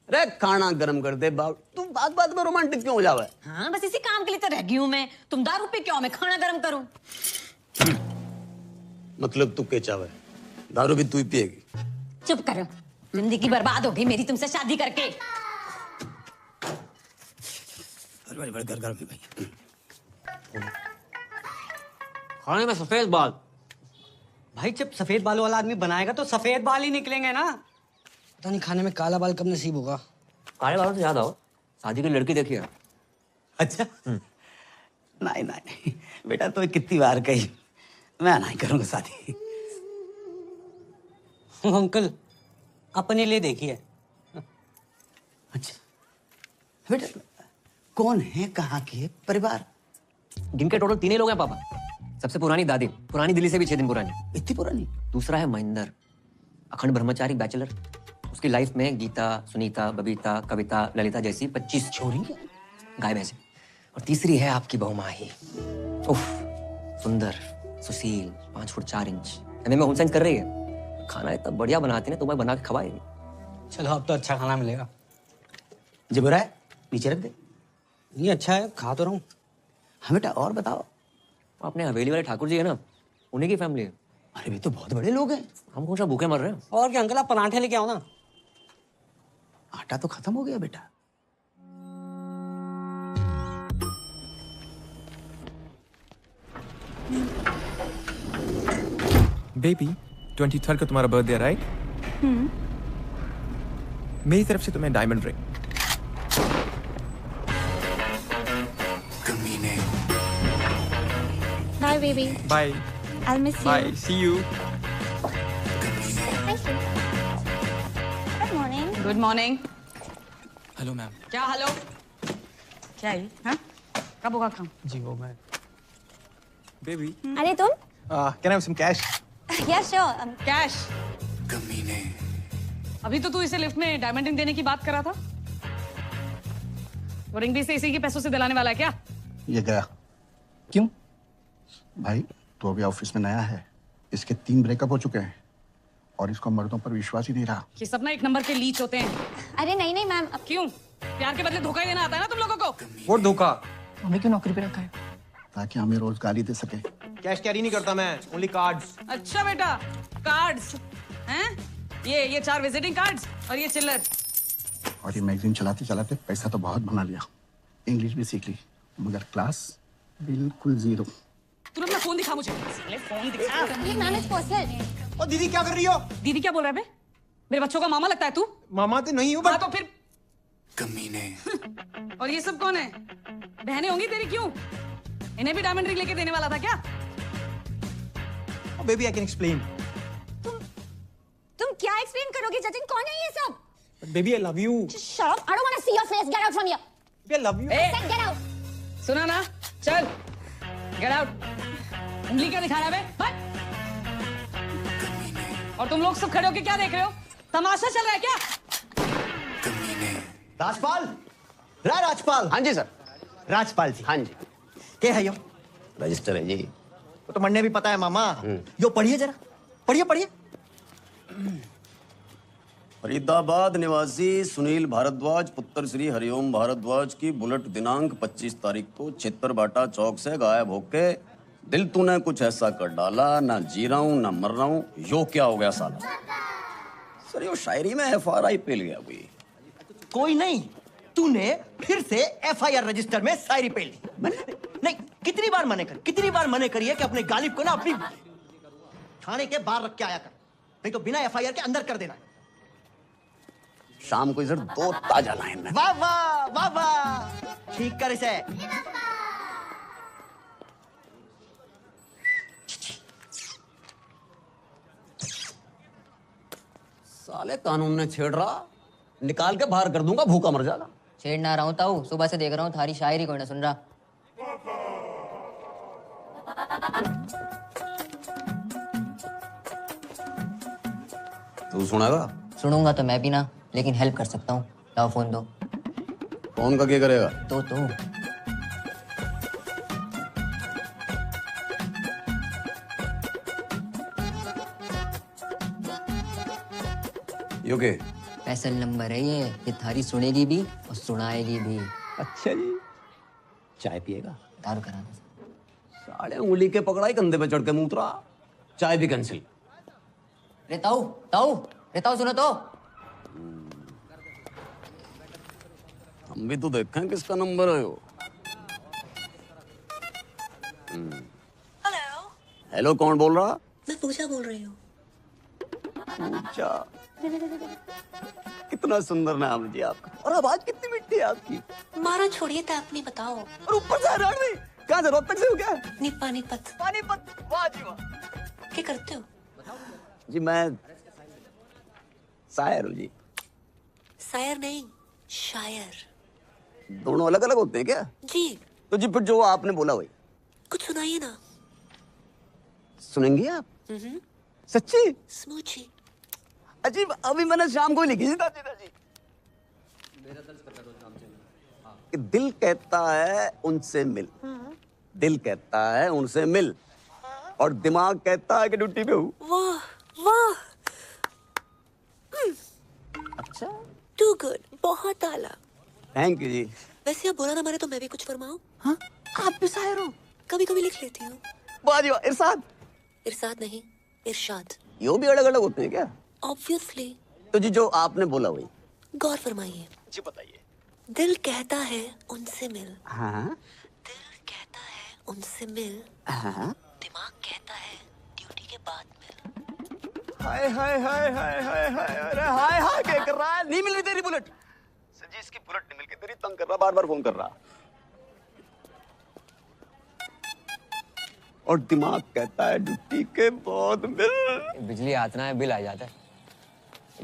अरे खाना गरम कर दे। तू बात बात में रोमांटिक क्यों हो जावे? हाँ, बस इसी काम के लिए तो रह गई हूँ मैं। तुम दारू पी क्यों, मैं खाना गरम करूँ? मतलब तू के चावे, दारू भी तू ही पिएगी? चुप करो, जिंदगी बर्बाद हो गई मेरी तुमसे शादी करके। खाने में सफेद बाल। भाई जब सफेद बालों वाला आदमी बनाएगा तो सफेद बाल ही निकलेंगे ना। पता नहीं खाने में काला बाल कब नसीब होगा। काले बालों से याद आओ, शादी की लड़की देखी है? अच्छा। नहीं नहीं बेटा, तो कितनी बार कही मैं नहीं करूंगा शादी। अंकल अपने लिए देखिए। अच्छा बेटा, कौन है, कहाँ की है, परिवार? गिनके टोटल 3 ही लोग हैं पापा। सबसे पुरानी दादी, पुरानी दिल्ली से भी 6 दिन पुरानी। इतनी पुरानी? दूसरा है महेंद्र, अखंड ब्रह्मचारी बैचलर। उसकी लाइफ में गीता, सुनीता, बबीता, कविता, ललिता जैसी 25 छोरी गाय भैंसे। और तीसरी है आपकी बहू माही। उफ, सुंदर, सुशील, 5 फुट 4 इंच। एमए में होम साइंस कर रही है। खाना इतना बढ़िया बनाती है ना, तुम्हें बना के खवाएगी। चलो अब तो अच्छा खाना मिलेगा। जी बुरा है नीचे रख दे। ये अच्छा है, खा तो रहा हूँ। हाँ बेटा और बताओ। अपने हवेली वाले ठाकुर जी है ना, उन्हीं की फैमिली है। अरे भी तो बहुत बड़े लोग हैं। हम कौन सा भूखे मर रहे हैं? और क्या अंकल, आप पराठे लेके आओ ना। आटा तो खत्म हो गया बेटा। बेबी 23rd को तुम्हारा बर्थडे है राइट? मेरी तरफ से तुम्हें डायमंड रिंग। कमीने। Bye, baby. Bye. I'll miss you. Bye. See you. Good morning. Good morning. Hello ma'am. क्या हेलो? क्या है? हाँ? कब होगा काम? जी वो मैं। बेबी। अरे तुम? Can I have some cash? Yes sure. Cash? कमीने। अभी तो तू इसे लिफ्ट में डायमंड रिंग देने की बात कर रहा था। वो रिंग भी इसी के पैसों से दिलाने वाला है क्या? ये गया। क्यों? भाई तो अभी ऑफिस में नया है, इसके 3 ब्रेकअप हो चुके हैं और इसको मर्दों पर विश्वास ही नहीं रहा। ये सब ना एक नंबर के लीच होते हैं। अरे नहीं नहीं मैम। अब क्यों? प्यार के बदले धोखा ही देना आता है ना तुम लोगों को? वो धोखा हमें क्यों नौकरी पे रखा है? ताकि हमें रोज गाली दे सके। कैश कैरी नहीं करता मैं, ओनली कार्ड्स। अच्छा बेटा, कार्ड्स हैं? ये 4 विजिटिंग कार्ड्स और ये चिल्लर। और ये मैगजीन चलाते चलाते पैसा तो बहुत बना लिया, इंग्लिश भी सीख ली, मगर क्लास बिल्कुल 0। तू अपना फोन दिखा मुझे। फोन दिखा। Ma'am it's personal. ओ दीदी क्या कर रही हो? दीदी क्या बोल रहा है बे? मेरे बच्चों का मामा लगता है तू? मामा तो नहीं हूँ बट तो फिर कमीने। और ये सब कौन है? बहनें होंगी तेरी? क्यों? इन्हें भी डायमंड रिंग लेके देने वाला था क्या? Baby I can explain. तुम क्या एक्सप्लेन करोगे जतिन? कौन है ये सब? Baby I love you. Shut up! I don't want to see your face. Get out from here. I love you. I said get out. सुना ना? चल गेट आउट। उंगली क्या दिखा रहा है बे? बट और तुम लोग सब खड़े होके क्या देख रहे हो? तमाशा चल रहा है क्या? राजपाल। राजपाल। हाँ जी सर। राजपाल जी। हाँ जी। क्या है यो? रजिस्टर है जी। वो तो मन्ने भी पता है मामा। यो पढ़िए जरा, पढ़िए पढ़िए। फरीदाबाद निवासी सुनील भारद्वाज पुत्र श्री हरिओम भारद्वाज की बुलेट दिनांक 25 तारीख को छित्तरबाटा चौक से गायब होके दिल तूने कुछ ऐसा कर डाला, ना जी रहा हूं ना मर रहा हूं, यो क्या हो गया साला? सर यो शायरी में FRI पेल गया कोई। कोई नहीं, तूने फिर से FIR रजिस्टर में शायरी पेल दी। नहीं, कितनी बार मने करिए कि अपने गालिब को ना अपनी थाने के बाहर रख के आया कर, नहीं तो बिना FIR के अंदर कर देना। शाम को इधर 2 ताजा लाइन में। वाह वाह वाह वाह, ठीक कर इसे। साले कानून ने छेड़ रहा, निकाल के बाहर कर दूंगा, भूखा मर जाएगा। छेड़ ना रहा हूँ ताऊ, सुबह से देख रहा हूँ थारी शायरी कोई ना सुन रहा। तू सुनागा? सुनूंगा तो मैं भी ना, लेकिन हेल्प कर सकता हूँ। लाओ फोन दो। फोन का क्या करेगा? तो यो के? स्पेशल नंबर है ये थारी सुनेगी भी और सुनाएगी भी। अच्छा जी। चाय पिएगा? दारू कराना। साले उंगली के पकड़ाई, कंधे पे चढ़ के मूतरा। चाय भी कैंसिल। रे ताऊ सुनो तो। हम भी तो देखें किसका नंबर है वो। हेलो। हेलो, कौन बोल रहा? मैं पूजा बोल रही हूँ। पूजा, कितना सुंदर नाम है जी आपका, और आवाज कितनी मिठी है आपकी। मारा छोड़िए तो अपनी बताओ। और ऊपर से रणवी, कहाँ से रोहतक से हो क्या? पानीपत। पानीपत, वाह जी वाह। क्या करते हो? जी मैं शायर हूँ जी। शायर नहीं, शायर। दोनों अलग अलग होते हैं क्या? जी। तो जी फिर जो आपने बोला वही कुछ सुनाइए ना। सुनेंगे आप? सच्ची? स्मूची। अजीब, अभी मैंने शाम को ही लिखी थी दादी। कि दिल कहता है उनसे मिल, दिल कहता है उनसे मिल, और दिमाग कहता है कि ड्यूटी पे हूँ। वाह वाह। अच्छा, टू गुड, बहुत आला। थैंक यू जी। वैसे आप बुरा ना माने तो मैं भी कुछ फरमाऊं? हाँ, आप भी शायर हो? कभी कभी लिख लेती हूँ। वाह जी वाह। इरशाद? इरशाद नहीं, इरशाद। यो भी अलग अलग होते हैं क्या? ऑब्वियसली। तो जी जो आपने बोला वही गौर फरमाइए। जी बताइए। दिल कहता है उनसे मिल। हाँ। दिल कहता है उनसे मिल। हाँ। दिमाग कहता है ड्यूटी के बाद मिल। हाय हाय हाय हाय हाय हाय, अरे हाय हाय क्या कर रहा है? नहीं मिल रही तेरी बुलेट। सर जी इसकी बुलेट नहीं मिल के तेरी तंग कर रहा, बार बार फोन कर रहा। और दिमाग कहता है ड्यूटी के बाद मिल। बिजली आतना है, बिल आ जाता है।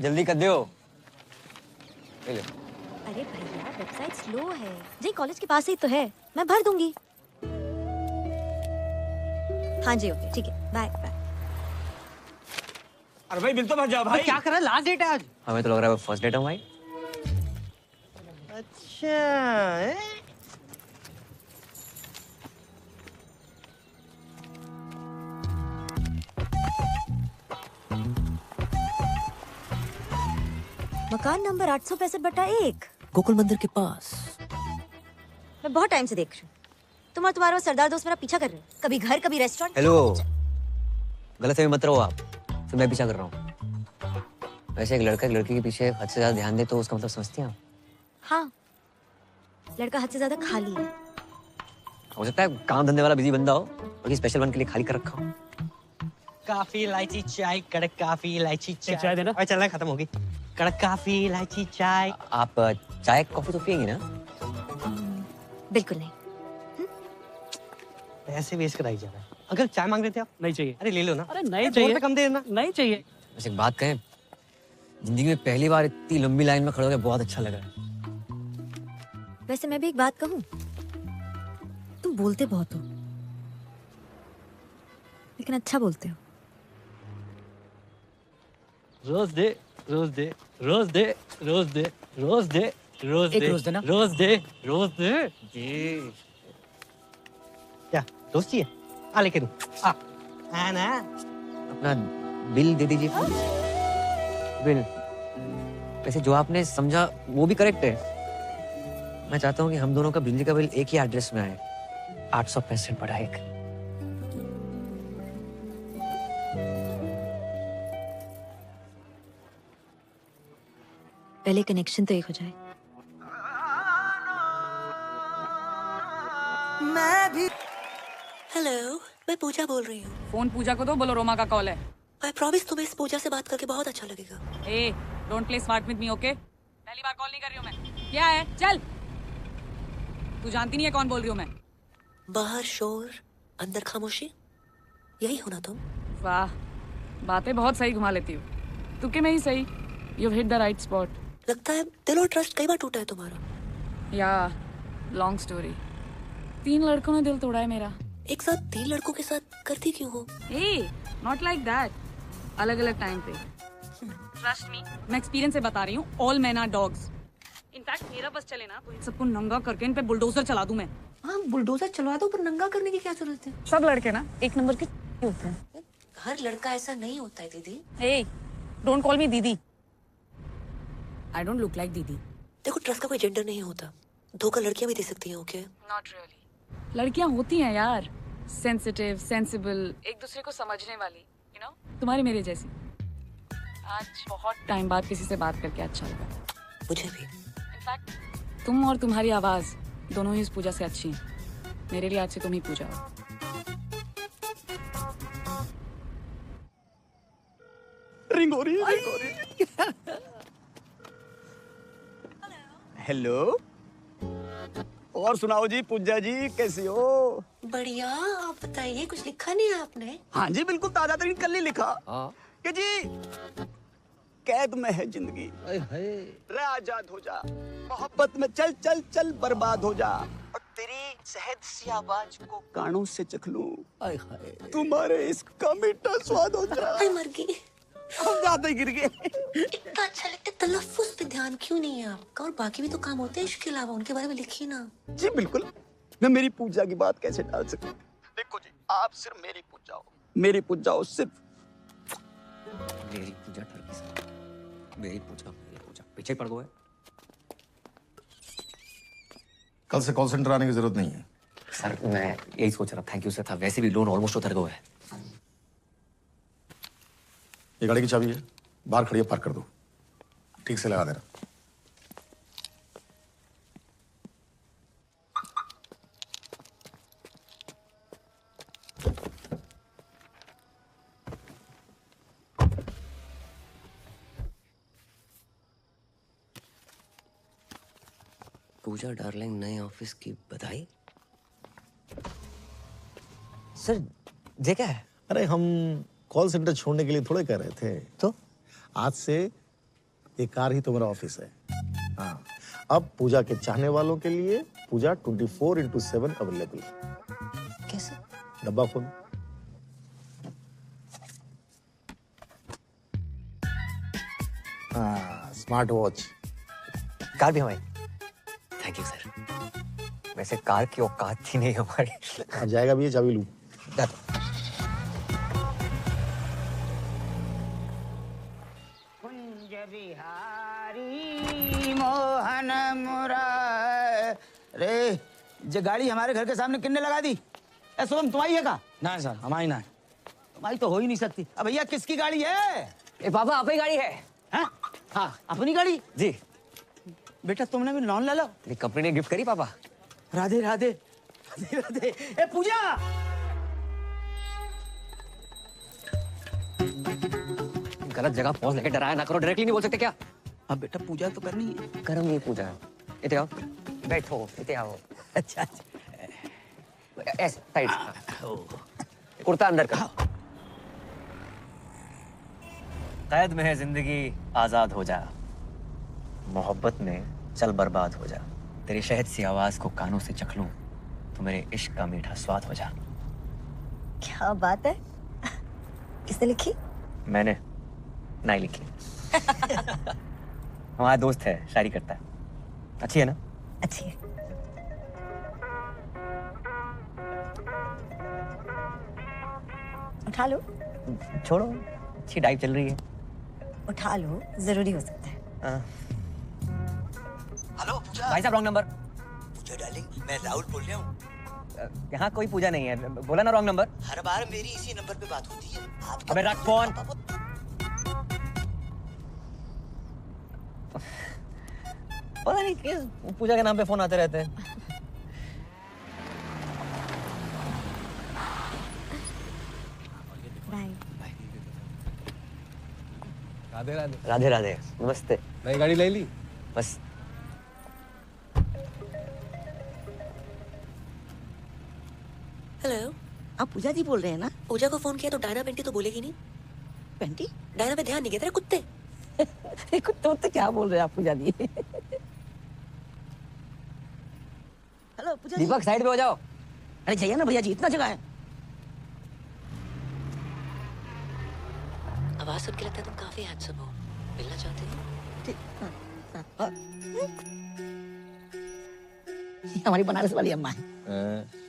जल्दी कर दो। ले ले। अरे भैया वेबसाइट स्लो है जी, कॉलेज के पास ही तो है, मैं भर दूंगी। हाँ जी ओके ठीक है, बाय बाय। अरे भाई बिल तो भर जाओ भाई। क्या कर रहा है, लास्ट डेट है आज। हमें तो लग रहा है फर्स्ट डेट है भाई। अच्छा मकान नंबर 865/1 गोकुल मंदिर के पास। मैं बहुत टाइम से देख रही हूँ, तुम और तुम्हारा वो सरदार दोस्त मेरा पीछा कर रहे हो, कभी घर कभी रेस्टोरेंट। हेलो, गलत फहमी मत रहो आप, तो मैं पीछा कर रहा हूँ। वैसे एक लड़का एक लड़की के पीछे हद से ज्यादा ध्यान दे तो उसका मतलब समझती हैं आप? हाँ, लड़का हद से ज्यादा खाली है। हो सकता है काम धंधे वाला बिजी बंदा हो, बाकी स्पेशल वन के लिए खाली कर रखा हो। काफी इलायची चाय, कड़क काफी इलायची चाय। चाय देना। अरे चलना, खत्म होगी। कड़क काफी इलायची चाय। आप चाय कॉफी तो पियेंगी ना? बिल्कुल नहीं। पैसे वेस्ट कराई जा रहा है। अगर चाय मांग रहे थे आप? नहीं चाहिए। अरे ले लो ना। अरे नहीं 2 चाहिए। रुपए कम दे देना। नहीं चाहिए। वैसे एक बात कहें, जिंदगी में पहली बार इतनी लंबी लाइन में खड़े होकर बहुत अच्छा लगा है। वैसे मैं भी एक बात कहूँ, तुम बोलते बहुत हो, लेकिन अच्छा बोलते हो। रोज दे, रोज दे, रोज दे, रोज दे, रोज दे, रोज दे, एक रोज देना। रोज दे, रोज दे। जी। क्या दोस्ती है? आ लेके दूं। आ ना। अपना बिल दे दीजिए। बिल। वैसे जो आपने समझा वो भी करेक्ट है। मैं चाहता हूँ कि हम दोनों का बिजली का बिल एक ही एड्रेस में आए, 865/1। पहले कनेक्शन तो एक हो जाए। मैं भी। हेलो, मैं पूजा बोल रही हूँ। फोन पूजा को दो, बोलो रोमा का कॉल है। आई प्रॉमिस तुम्हें इस पूजा से बात करके बहुत अच्छा लगेगा। ए, don't play smart with me, okay? पहली बार कॉल नहीं कर रही हूँ मैं। क्या है? चल। तू जानती नहीं है कौन बोल रही हूँ मैं। बाहर शोर, अंदर खामोशी, यही हो ना तुम? वाह, बातें बहुत सही घुमा लेती हूँ। तुक्के में ही सही। You hit the right spot. लगता है दिल और ट्रस्ट कई बार टूटा है तुम्हारा। या लॉन्ग स्टोरी। 3 लड़कों ने दिल तोड़ा है मेरा। एक साथ 3 लड़कों के साथ करती क्यों हो? ए, नॉट लाइक दैट। अलग अलग टाइम पे। ट्रस्ट मी, मैं एक्सपीरियंस से बता रही हूँ। All man are dogs. In fact मेरा बस चले ना तो इन सबको नंगा करके इन पे बुलडोजर चला दूं मैं। हाँ, बुलडोजर चलवा दो, पर नंगा करने की क्या जरूरत है? सब लड़के ना एक नंबर के होते हैं। हर लड़का ऐसा नहीं होता है दीदी। ए, डोंट कॉल मी दीदी। आई डोंट लुक लाइक दीदी। देखो, ट्रस्ट का कोई जेंडर नहीं होता। धोखा लड़कियां भी दे सकती हैं, ओके? Not really. लड़कियां होती हैं यार, सेंसिटिव, सेंसिबल, एक दूसरे को समझने वाली, यू नो, तुम्हारी मेरे जैसी। आज बहुत टाइम बाद किसी से बात करके अच्छा लगा। मुझे भी। इनफैक्ट तुम और तुम्हारी आवाज दोनों ही इस पूजा से अच्छी हैं। मेरे लिए आज से तुम ही पूजा हो। रिंग हो रही है। हेलो, और सुनाओ जी, पूजा जी कैसी हो? बढ़िया, आप बताइए, कुछ लिखा नहीं है आपने? हाँ जी, बिल्कुल ताजा तरीन कल ही लिखा कि जी कैद में है जिंदगी, रह आजाद हो जा, मोहब्बत में चल चल चल बर्बाद हो जा, और तेरी शहद सी आवाज को कानों से चख लूं, तुम्हारे इश्क का मीठा स्वाद हो जा। मर गई। हम ज्यादा गिर गए। इतना अच्छा लगता है, तलफ्फुज़ पे ध्यान क्यों नहीं है आपका? और बाकी भी तो काम होते हैं इसके अलावा, उनके बारे में लिखिए ना। जी बिल्कुल, मैं मेरी पूजा की बात कैसे डाल सकता हूँ? देखो जी, आप सिर्फ मेरी पूजा हो, मेरी पूजा हो सिर्फ। मेरी पूजा ठरकी से, मेरी पूजा पीछे पड़ गए। कल से कॉल सेंटर आने की जरूरत नहीं है। सर मैं यही सोच रहा, थैंक यू सर, था वैसे भी लोन ऑलमोस्ट उतर गया है। ये गाड़ी की चाबी है, बाहर खड़ी है, पार्क कर दो, ठीक से लगा देना। पूजा डार्लिंग, नए ऑफिस की बधाई। सर ये क्या है? अरे हम कॉल सेंटर छोड़ने के लिए थोड़े कह रहे थे, तो आज से ये कार ही तुम्हारा ऑफिस है। अब पूजा के चाहने वालों के लिए पूजा 24/7 अवेलेबल है। कैसे? डब्बा खोल। हाँ, स्मार्ट वॉच। कार भी हमारी। Thank you sir. वैसे कार की औकात थी नहीं हमारी। अब जाएगा भी ये चाबी लूं। कुंज बिहारी मोहन मुरारे। जे गाड़ी हमारे घर के सामने किन्ने लगा दी? ए शुभम तुम्हारी है का? ना सर हमारी ना है। तुम्हारी तो हो ही नहीं सकती। अब भैया किसकी गाड़ी है? ए पापा अपनी गाड़ी है। हाँ हाँ अपनी गाड़ी? जी। बेटा तुमने भी लोन ले लो। कंपनी ने गिफ्ट करी पापा। राधे राधे राधे राधे। ए पूजा गलत जगह पहुंच लेके डराया ना करो। डायरेक्टली नहीं बोल सकते क्या? अब बेटा पूजा तो करनी है। करम ये पूजा है। इते आओ बैठो। इते आओ। अच्छा ऐसे साइड कुर्ता अंदर का। कैद में है जिंदगी आजाद हो जा, मोहब्बत में चल बर्बाद हो जा। तेरी शहद सी आवाज को कानों से चख लूं तो मेरे इश्क का मीठा स्वाद हो जा। क्या बात है। किसने लिखी? मैंने नहीं लिखी। हमारा दोस्त है, शायरी करता है। अच्छी है ना? अच्छी है। उठा लो। छोड़ो, अच्छी डाइव चल रही है। उठा लो, जरूरी हो सकता है। हेलो पूजा। भाई साहब रॉन्ग नंबर। पूजा डार्लिंग, मैं राहुल बोल रहा हूँ। यहाँ कोई पूजा नहीं है। बोला ना रॉन्ग नंबर। हर बार मेरी इसी नंबर पे बात होती है। अबे रख फोन। पता नहीं किस पूजा के नाम पे फोन आते रहते हैं। राधे राधे। राधे राधे। नमस्ते। नई गाड़ी ले ली? बस। हेलो, आप पूजा जी बोल रहे हैं ना? पूजा को फोन किया तो डायना पेंटी तो बोलेगी नहीं। पेंटी? डायना पे ध्यान नहीं गया तेरे कुत्ते। कुत्ते तो क्या बोल रहे हैं आप पूजा जी? हेलो पूजा जी। दीपक साइड पे हो जाओ। अरे जाइए ना भैया जी, इतना जगह है। आवाज सुन के लगता है तुम काफी हैंडसम हो। मिलना चाहते हो? हमारी बनारस वाली अम्मा है।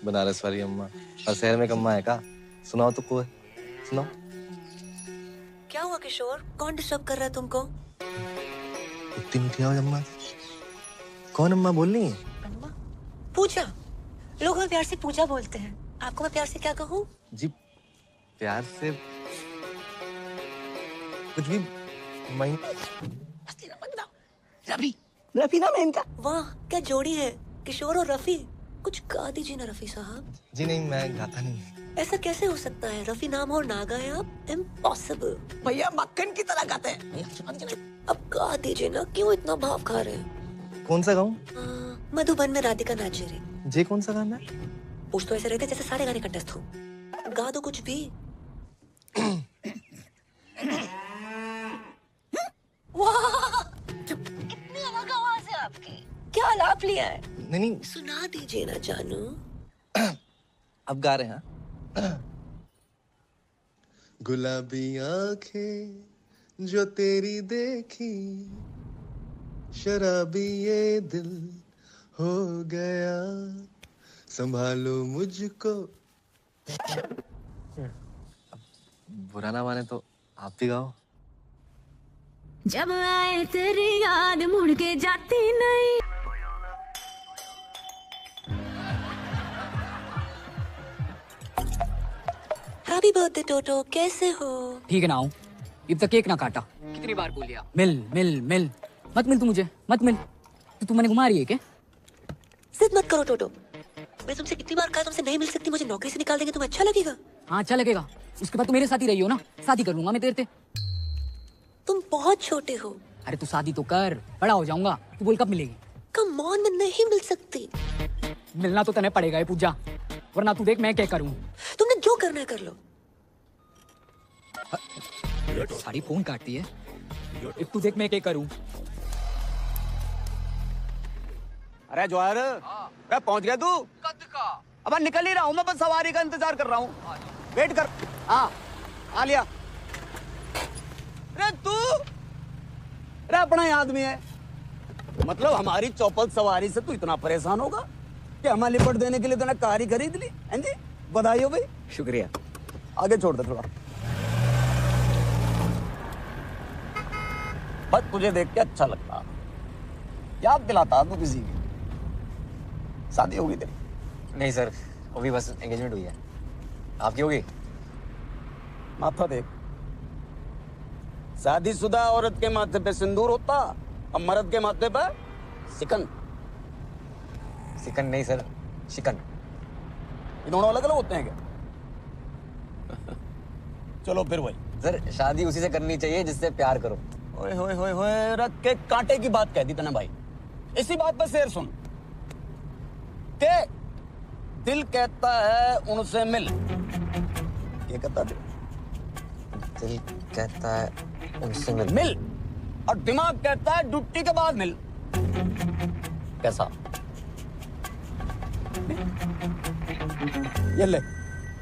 बनारस वाली अम्मा। और शहर में एक अम्मा है का? सुनाओ तो कोई। सुनाओ। क्या हुआ किशोर? कौन डिस्टर्ब कर रहा है तुमको? इतनी मीठी आवाज अम्मा। कौन अम्मा बोल रही है? पूजा। लोग हमें प्यार से पूजा बोलते हैं। आपको मैं प्यार से क्या कहूँ? जी प्यार से कुछ भी। रफी। रफी नाम है इनका। वाह क्या जोड़ी है, किशोर और रफी। कुछ गा दीजिए ना रफी साहब। जी नहीं, मैं गाता नहीं। ऐसा कैसे हो सकता है? रफी नाम और ना गाए आप? इम्पॉसिबल। भैया मक्खन की तरह गाते हैं। अब गा दीजिए ना, क्यों इतना भाव खा रहे हैं? कौन सा गाऊं? मधुबन में राधिका नाच रही। जे कौन सा गाना? पूछ तो ऐसे रहते जैसे सारे गाने कंटेस्ट हो। गा दो कुछ भी। वाह कितनी अलग आवाज है आपकी। क्या आलाप लिया है? नहीं सुना दीजिए ना जानू। अब गा रहे हैं। गुलाबी आंखें जो तेरी देखी, शराबी ये दिल हो गया, संभालो मुझको। बुरा ना माने तो आप भी गाओ। जब आए तेरी याद मुड़ के जाती नहीं। हैप्पी बर्थडे टोटो, कैसे हो? ठीक है ना हूँ। अब तक केक ना काटा। कितनी बार बोल लिया? मिल मिल मिल। मत मिल तू मुझे, मत मिल। तू मैंने घुमा रही है क्या? जिद मत करो टोटो। मैं तुमसे कितनी बार कहा तुमसे नहीं मिल सकती, मुझे नौकरी से निकाल देंगे, तुम्हें अच्छा लगेगा? हाँ अच्छा लगेगा। उसके बाद तू मेरे साथ ही रही हो ना, शादी कर लूंगा मैं तेरे से। तुम बहुत छोटे हो। अरे तू शादी तो कर, बड़ा हो जाऊंगा। तू बोल कब मिलेगी? कम ऑन, मैं नहीं मिल सकती। मिलना तो तने पड़ेगा पूजा, वरना तू देख मैं क्या करूँ। तुमने जो करना है कर लो। सारी फोन काटती है। तू देख मैं क्या करूँ। अरे जवाहर, अरे पहुंच गया तू? कद का? अब निकल ही रहा हूँ मैं, बस सवारी का इंतजार कर रहा हूँ। वेट कर। हाँ आ लिया। अरे तू, अरे अपना ही आदमी है। मतलब हमारी चौपल सवारी से तू इतना परेशान होगा कि हमें लिपट देने के लिए तूने कार ही खरीद ली? हैं जी, बधाई हो भाई। शुक्रिया। आगे छोड़ दे थोड़ा। बस तुझे देख के अच्छा लगता, याद दिलाता तू किसी की। शादी होगी तेरी? नहीं सर, अभी बस एंगेजमेंट हुई है। आपकी होगी? माथा देख, शादीशुदा औरत के माथे पे सिंदूर होता और मर्द के माथे पे सिकन। सिकन नहीं सर, शिकन। ये दोनों अलग अलग होते हैं क्या? चलो फिर वही। सर शादी उसी से करनी चाहिए जिससे प्यार करो। ओए होए होए होए, रख के कांटे की बात कह दी तने भाई। इसी बात पर शेर सुन के दिल कहता है उनसे मिल। ये कहता है दिल कहता है उनसे मिल। मिल, और दिमाग कहता है ड्यूटी के बाद मिल। कैसा? ये ले,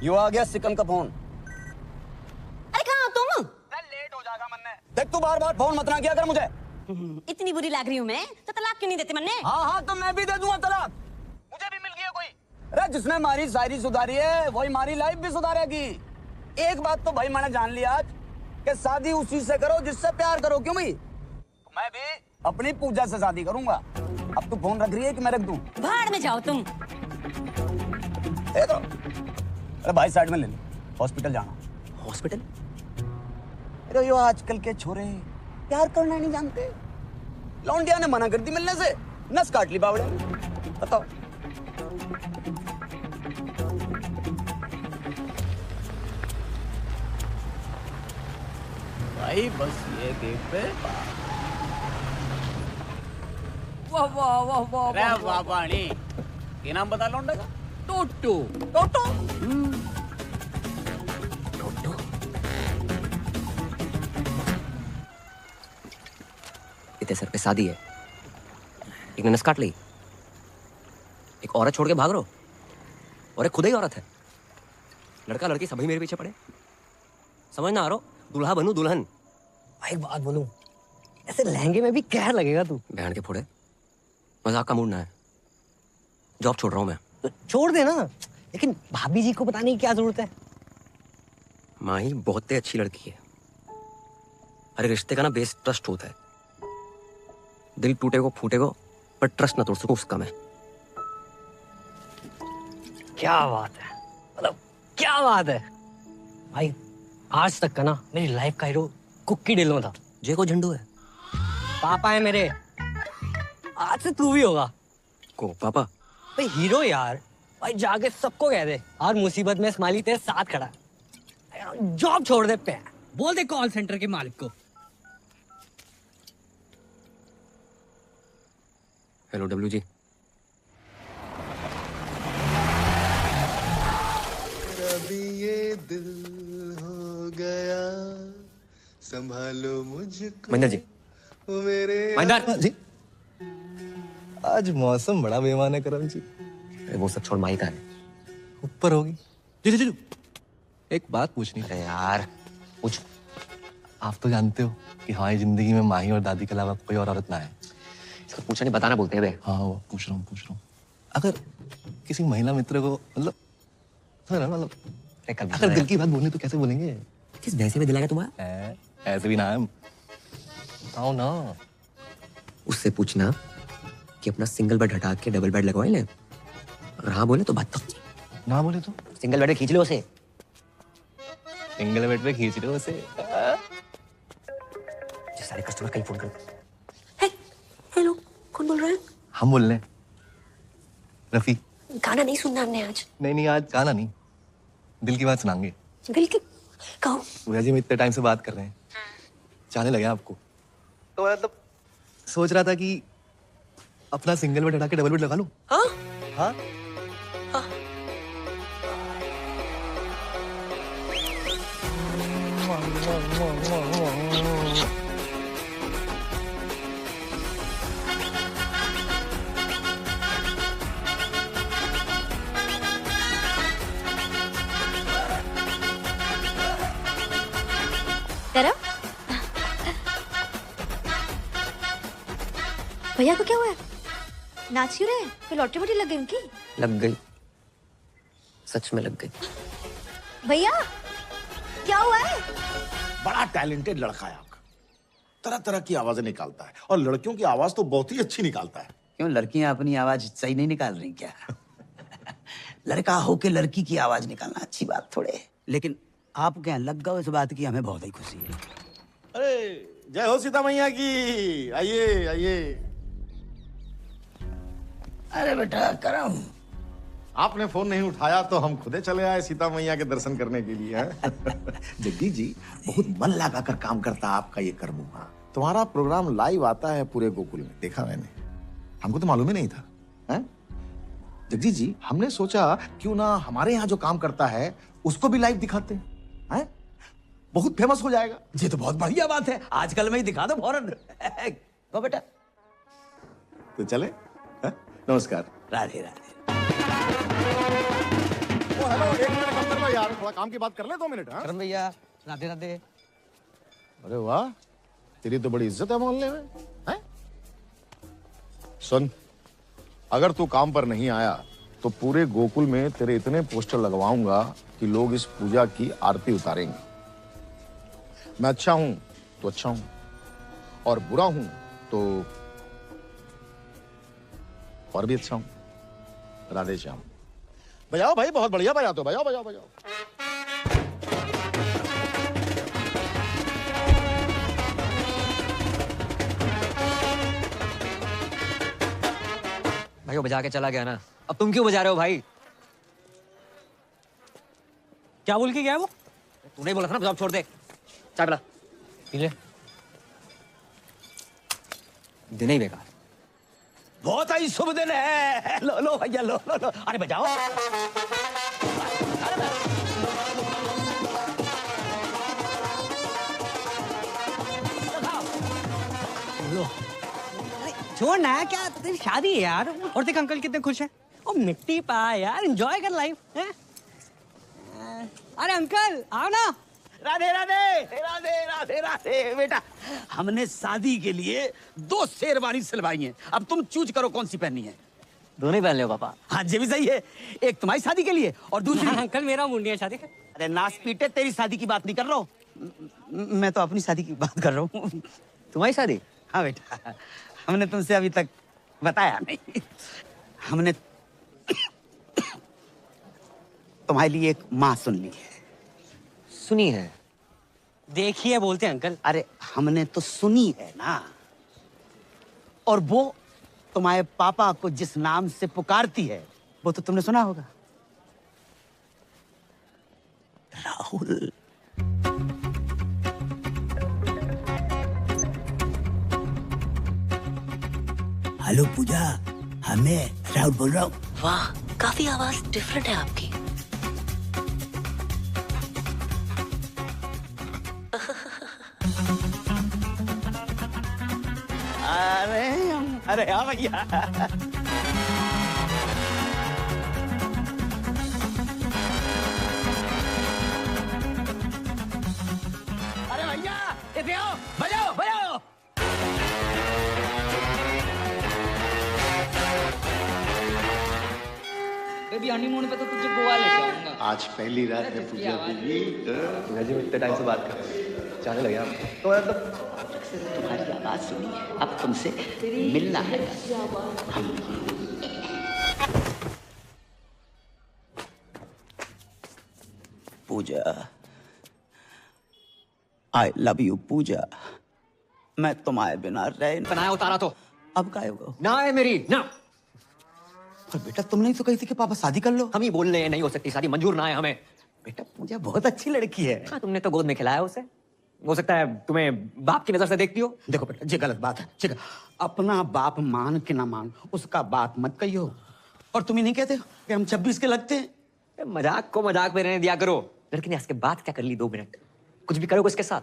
यो आ गया सिकन का फोन। अरे कहाँ हो तुम? लेट हो जाएगा मन्ने। देख तू बार बार फोन मत ना किया कर मुझे। इतनी बुरी लग रही हूँ मैं तो तलाक क्यों नहीं देते मन्ने? हाँ हाँ तो मैं भी दे दूंगा तलाक। मुझे भी मिल गया कोई। अरे जिसने हमारी शायरी सुधारी है वही हमारी लाइफ भी सुधारेगी। एक बात तो भाई मैंने जान लिया आज कि शादी उसी से करो जिससे प्यार करो। क्यों भाई? मैं भी अपनी पूजा से शादी करूंगा। अब तू फोन रख रही है कि मैं रख दूं? भाड़ में जाओ तुम। दे दो। अरे भाई साइड में ले लो, हॉस्पिटल जाना। हॉस्पिटल? अरे यो आजकल के छोरे प्यार करना नहीं जानते। लौंडिया ने मना कर दी मिलने से, नस काट ली बावड़े। बताओ। भाई बस ये गेट पे। वाह वाह वाह वाह। अरे वाह पानी। ये नाम बता लौंडे का? टोटो। टोटो? इतने सर पे शादी है, एक ने नस काट ली, एक औरत छोड़ के भाग रहो, और एक खुद ही औरत है। लड़का लड़की सभी मेरे पीछे पड़े। समझ ना आ रहा, दूल्हा बनूं दुल्हन। भाई एक बात बोलूं, ऐसे लहंगे में भी कहर लगेगा तू। बहन के फोड़े, मजाक का मूड ना है। जॉब छोड़ रहा हूं मैं। तो छोड़ दे ना, लेकिन भाभी जी को बताने की क्या जरूरत है? माही बहुत ही अच्छी लड़की है। अरे रिश्ते का ना बेस ट्रस्ट होता है। दिल टूटे को फूटे को, पर ट्रस्ट ना तोड़ सकूं उसका मैं। क्या बात है, मतलब क्या बात है भाई। आज तक का ना मेरी लाइफ का हीरो कुक्की डिलो था। जे को झंडू है, पापा है मेरे। आज से तू भी होगा। को पापा? भाई हीरो यार, भाई जाके सबको कह दे हर मुसीबत में स्माइली तेरे साथ खड़ा है। जॉब छोड़ दे पे, बोल दे कॉल सेंटर के मालिक को। Hello W G. अभी ये दिल हो गया, संभालो मुझको। महिंदर जी। ओ मेरे महिंदर जी। आज मौसम बड़ा बेईमान है करम जी। अरे वो सब छोड़, माही का है। ऊपर होगी। जी जी जी, एक बात पूछनी। अरे यार पूछ। आप तो जानते हो कि हमारी जिंदगी में माही और दादी के अलावा कोई और औरत ना है। इसको पूछा नहीं बताना बोलते हैं बे। हाँ वो पूछ रहा हूँ। अगर किसी महिला मित्र को मतलब अगर दिल की बात बोलनी तो कैसे बोलेंगे? किस भैंसे में दिलाएगा तुम्हारा? ऐसे भी ना है। आओ ना। उससे पूछना कि अपना सिंगल बेड हटा के डबल बेड लगवाए ले। अगर हाँ बोले तो बात तो, ना बोले तो सिंगल बेड पे खींच लो उसे। सिंगल बेड पे खींच लो उसे। सारे कस्टमर कहीं फोन कर। हेलो, कौन बोल रहा है? हम बोल रहे हैं रफी। गाना नहीं सुनना हमने आज। नहीं आज गाना नहीं, दिल की बात सुनाएंगे। दिल की? कहो। भैया जी हम इतने टाइम से बात कर रहे हैं, चाहने लगे आपको, तो मतलब सोच रहा था कि अपना सिंगल बेड हटा के डबल बेड लगा लूं। हाँ हाँ भैया को क्या हुआ है? नाच क्यों रहे? कोई लॉटरी वोटरी लग गई उनकी? लग गई, सच में लग गई। भैया क्या हुआ है? बड़ा टैलेंटेड लड़का है आपका, तरह तरह की आवाजें निकालता है और लड़कियों की आवाज तो बहुत ही अच्छी निकालता है। क्यों लड़कियां अपनी आवाज सही नहीं निकाल रही क्या? लड़का होके लड़की की आवाज निकालना अच्छी बात थोड़े है। लेकिन आपके यहाँ लग गए इस बात की हमें बहुत ही खुशी है। अरे जय हो सीता मैया की। आइए आइए। अरे बेटा करम, आपने फोन नहीं उठाया तो हम खुदे चले आए सीता मैया के दर्शन करने के लिए। जगदीश जी, बहुत मन लगाकर काम करता है आपका ये करमुआ। तुम्हारा प्रोग्राम लाइव आता है पूरे गोकुल में, देखा मैंने, हमको तो मालूम ही नहीं था। जगदीश जी, हमने सोचा क्यों ना हमारे यहाँ जो काम करता है उसको भी लाइव दिखाते हैं, बहुत फेमस हो जाएगा। ये तो बहुत बढ़िया बात है, आजकल में ही दिखा दो फौरन। तो बेटा तो चले। नमस्कार। राधे राधे। हेलो, 1 मिनट कम कर लो यार, थोड़ा काम की बात कर ले 2 मिनट। करम भैया राधे राधे। अरे वाह, तेरी तो बड़ी इज्जत है मोहल्ले में, हैं? सुन, अगर तू काम पर नहीं आया तो पूरे गोकुल में तेरे इतने पोस्टर लगवाऊंगा कि लोग इस पूजा की आरती उतारेंगे। मैं अच्छा हूं तो अच्छा हूं, और बुरा हूं तो और भी अच्छा हूं। राधे श्याम। बजाओ भाई, बहुत बढ़िया बजाते हो, बजाओ बजाओ बजाओ। भाई वो बजा के चला गया ना, अब तुम क्यों बजा रहे हो भाई? क्या बोल के गया वो? तूने बोला था ना जॉब छोड़ दे। चाय पिला। पी ले। दिन ही बेकार। बहुत ही शुभ दिन है। लो लो भैया, लो लो लो। अरे बजाओ। लो। छोड़ ना, क्या तेरी शादी है यार। और देख अंकल कितने खुश हैं। ओ मिट्टी पा यार, एंजॉय कर लाइफ है। अरे अंकल आओ ना। राधे राधे राधे राधे राधे। बेटा, हमने शादी के लिए 2 शेरवानी सिलवाई हैं, अब तुम चूज करो कौन सी पहननी है। दोनों ही पहन लो पापा। हाँ ये भी सही है, एक तुम्हारी शादी के लिए और दूसरी अंकल मेरा मुंडी है शादी। अरे नाच पीटे, तेरी शादी की बात नहीं कर रहा हूँ मैं, तो अपनी शादी की बात कर रहा हूँ। तुम्हारी शादी? हाँ बेटा, हमने तुमसे अभी तक बताया नहीं। हमने तुम्हारे लिए एक माँ सुन ली है। सुनी है? देखिए बोलते हैं अंकल। अरे हमने तो सुनी है ना, और वो तुम्हारे पापा को जिस नाम से पुकारती है वो तो तुमने सुना होगा, राहुल। हेलो पूजा, मैं राहुल बोल रहा हूँ। वाह, काफी आवाज डिफरेंट है आपकी। अरे हाँ भैया। अरे भैया इधर आओ, बजाओ बजाओ। बेबी हनीमून पे तो तुझे गोवा लेके आऊंगा। आज पहली रात है पूजा की। जी इतने टाइम से बात कर रहे हैं, जाने लगे आप तो मतलब तुम्हारी आवाज सुनी है, अब तुमसे मिलना है। पूजा, आई लव यू पूजा। मैं तुम्हारे बिना रह बनाया उतारा तो अब काय हो ना है मेरी ना। पर बेटा तुमने ही तो कही थी कि पापा शादी कर लो। हम ही बोल रहे हैं नहीं हो सकती शादी, मंजूर ना है हमें। बेटा पूजा बहुत अच्छी लड़की है। हाँ, तुमने तो गोद में खिलाया उसे, हो सकता है तुम्हें बाप की नजर से देखती हो। देखो बेटा ये गलत बात है, ठीक है? अपना बाप मान के ना मान, उसका बाप मत कहियो। और तुम ही नहीं कहते हो कि हम 26 के लगते हैं? मजाक को मजाक में रहने दिया करो। लड़की ने इसके बात क्या कर ली 2 मिनट, कुछ भी करोगे उसके साथ।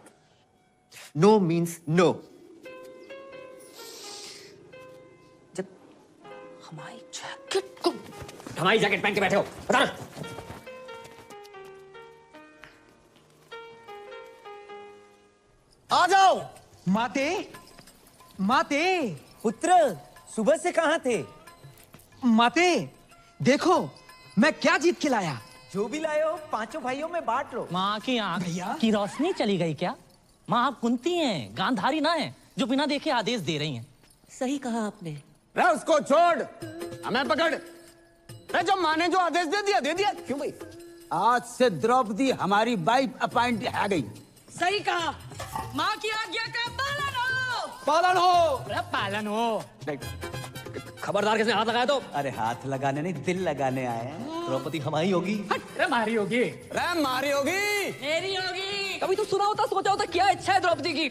No means no. जब हमारी जैकेट पहन के बैठे हो, बता ना। आ जाओ माते, माते पुत्र सुबह से कहाँ थे? माते, देखो मैं क्या जीत के लाया। जो भी लाए हो पांचों भाइयों में बांट लो। माँ की आंख की रोशनी चली गई क्या? माँ आप कुंती हैं, गांधारी ना है जो बिना देखे आदेश दे रही हैं। सही कहा आपने। रे उसको छोड़, हमें पकड़। रे जो माँ ने जो आदेश दे दिया। क्यों भाई? आज से द्रौपदी हमारी वाइफ अपॉइंट आ गई। सही कहा। माँ की आज्ञा का पालन हो। पालन हो। अरे पालन हो। खबरदार किसने हाथ लगाया तो? अरे हाथ लगाने नहीं, दिल लगाने आए हैं। द्रौपदी हमारी होगी। अरे मारी होगी। रे मारी होगी। मेरी होगी। कभी तो सुना होता, सोचा होता क्या इच्छा है द्रौपदी की।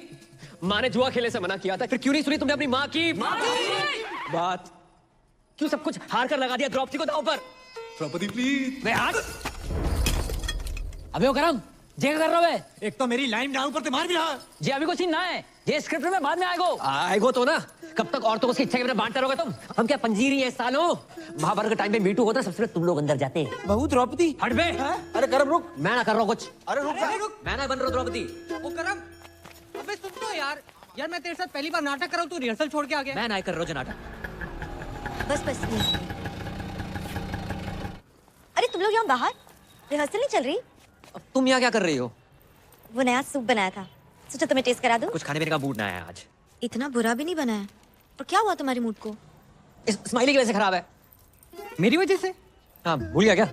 माँ ने जुआ खेलने से मना किया था, फिर क्यों नहीं सुनी तुमने अपनी माँ की बात? क्यों सब कुछ हार कर लगा दिया द्रौपदी को दांव पर? द्रौपदी प्लीज। मैं हाथ। अबे ओ करम, जे कर रहा है? एक तो मेरी लाइन डाउन पर मार भी रहा। जे अभी कुछ ना है, ये स्क्रिप्ट में बाद में आएगो तो ना। कब तक औरतों को इच्छा के बिना बांटते रहोगे तुम? हम क्या पंजीरी है सालों? महाभारत के टाइम पे मीटू होता, सबसे पहले तुम लोग अंदर जाते। बहू द्रौपदी। हट बे। अरे करम रुक। मैं ना कर रहा हूँ कुछ। अरे रुक। मैं ना बन रहा हूँ द्रौपदी। वो करम, अबे सुन तो यार मैं तेरे साथ पहली बार नाटक कर रहा हूँ, तू रिहर्सल छोड़ के आ गया। मैं ना कर रहा हूँ नाटक। बस अरे तुम लोग यहाँ बाहर रिहर्सल नहीं चल रही? अब तुम यहाँ क्या कर रही हो? वो नया सूप बनाया था, सोचा तुम्हें टेस्ट करा दूं। कुछ खाने पीने का मूड ना है आज। इतना बुरा भी नहीं बना है। और क्या हुआ तुम्हारे मूड को? स्माइली की वजह से खराब है। मेरी वजह से? हाँ, भूल गया क्या?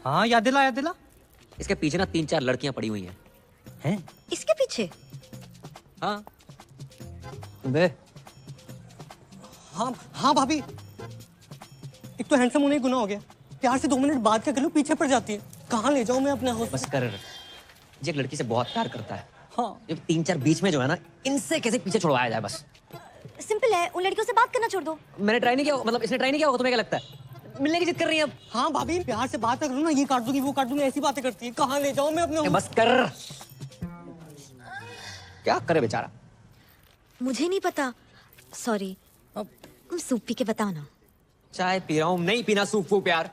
हाँ याद दिला। इसके पीछे ना 3-4 लड़कियां पड़ी हुई हैं। इसके पीछे? हाँ। बे। हाँ भाभी, एक तो हैंडसम होने गुनाह हो गया, प्यार से 2 मिनट बात क्या कर लूं पीछे पड़ जाती है। कहाँ ले जाऊं मैं अपने हाउस? बस कर। ये एक लड़की से बहुत प्यार करता है। हाँ। ये 3-4 बीच में जो है ना, इनसे कैसे पीछे छुड़वाया जाए बस। सिंपल है, उन लड़कियों से बात करना छोड़ दो। मैंने ट्राई नहीं किया, मतलब इसने ट्राई नहीं किया होगा, तुम्हें क्या लगता है? मिलने की जिद कर रही है अब। हाँ भाभी, प्यार से बात करूँ ना, ये काट दूंगी वो काट दूंगी, ऐसी बातें करती है। कहाँ ले जाऊं मैं अपने? बस कर। क्या करे बेचारा? मुझे नहीं पता, सॉरी। तुम सूप पी के बताओ ना। चाय पी रहा हूँ, नहीं पीना सूप वो प्यार।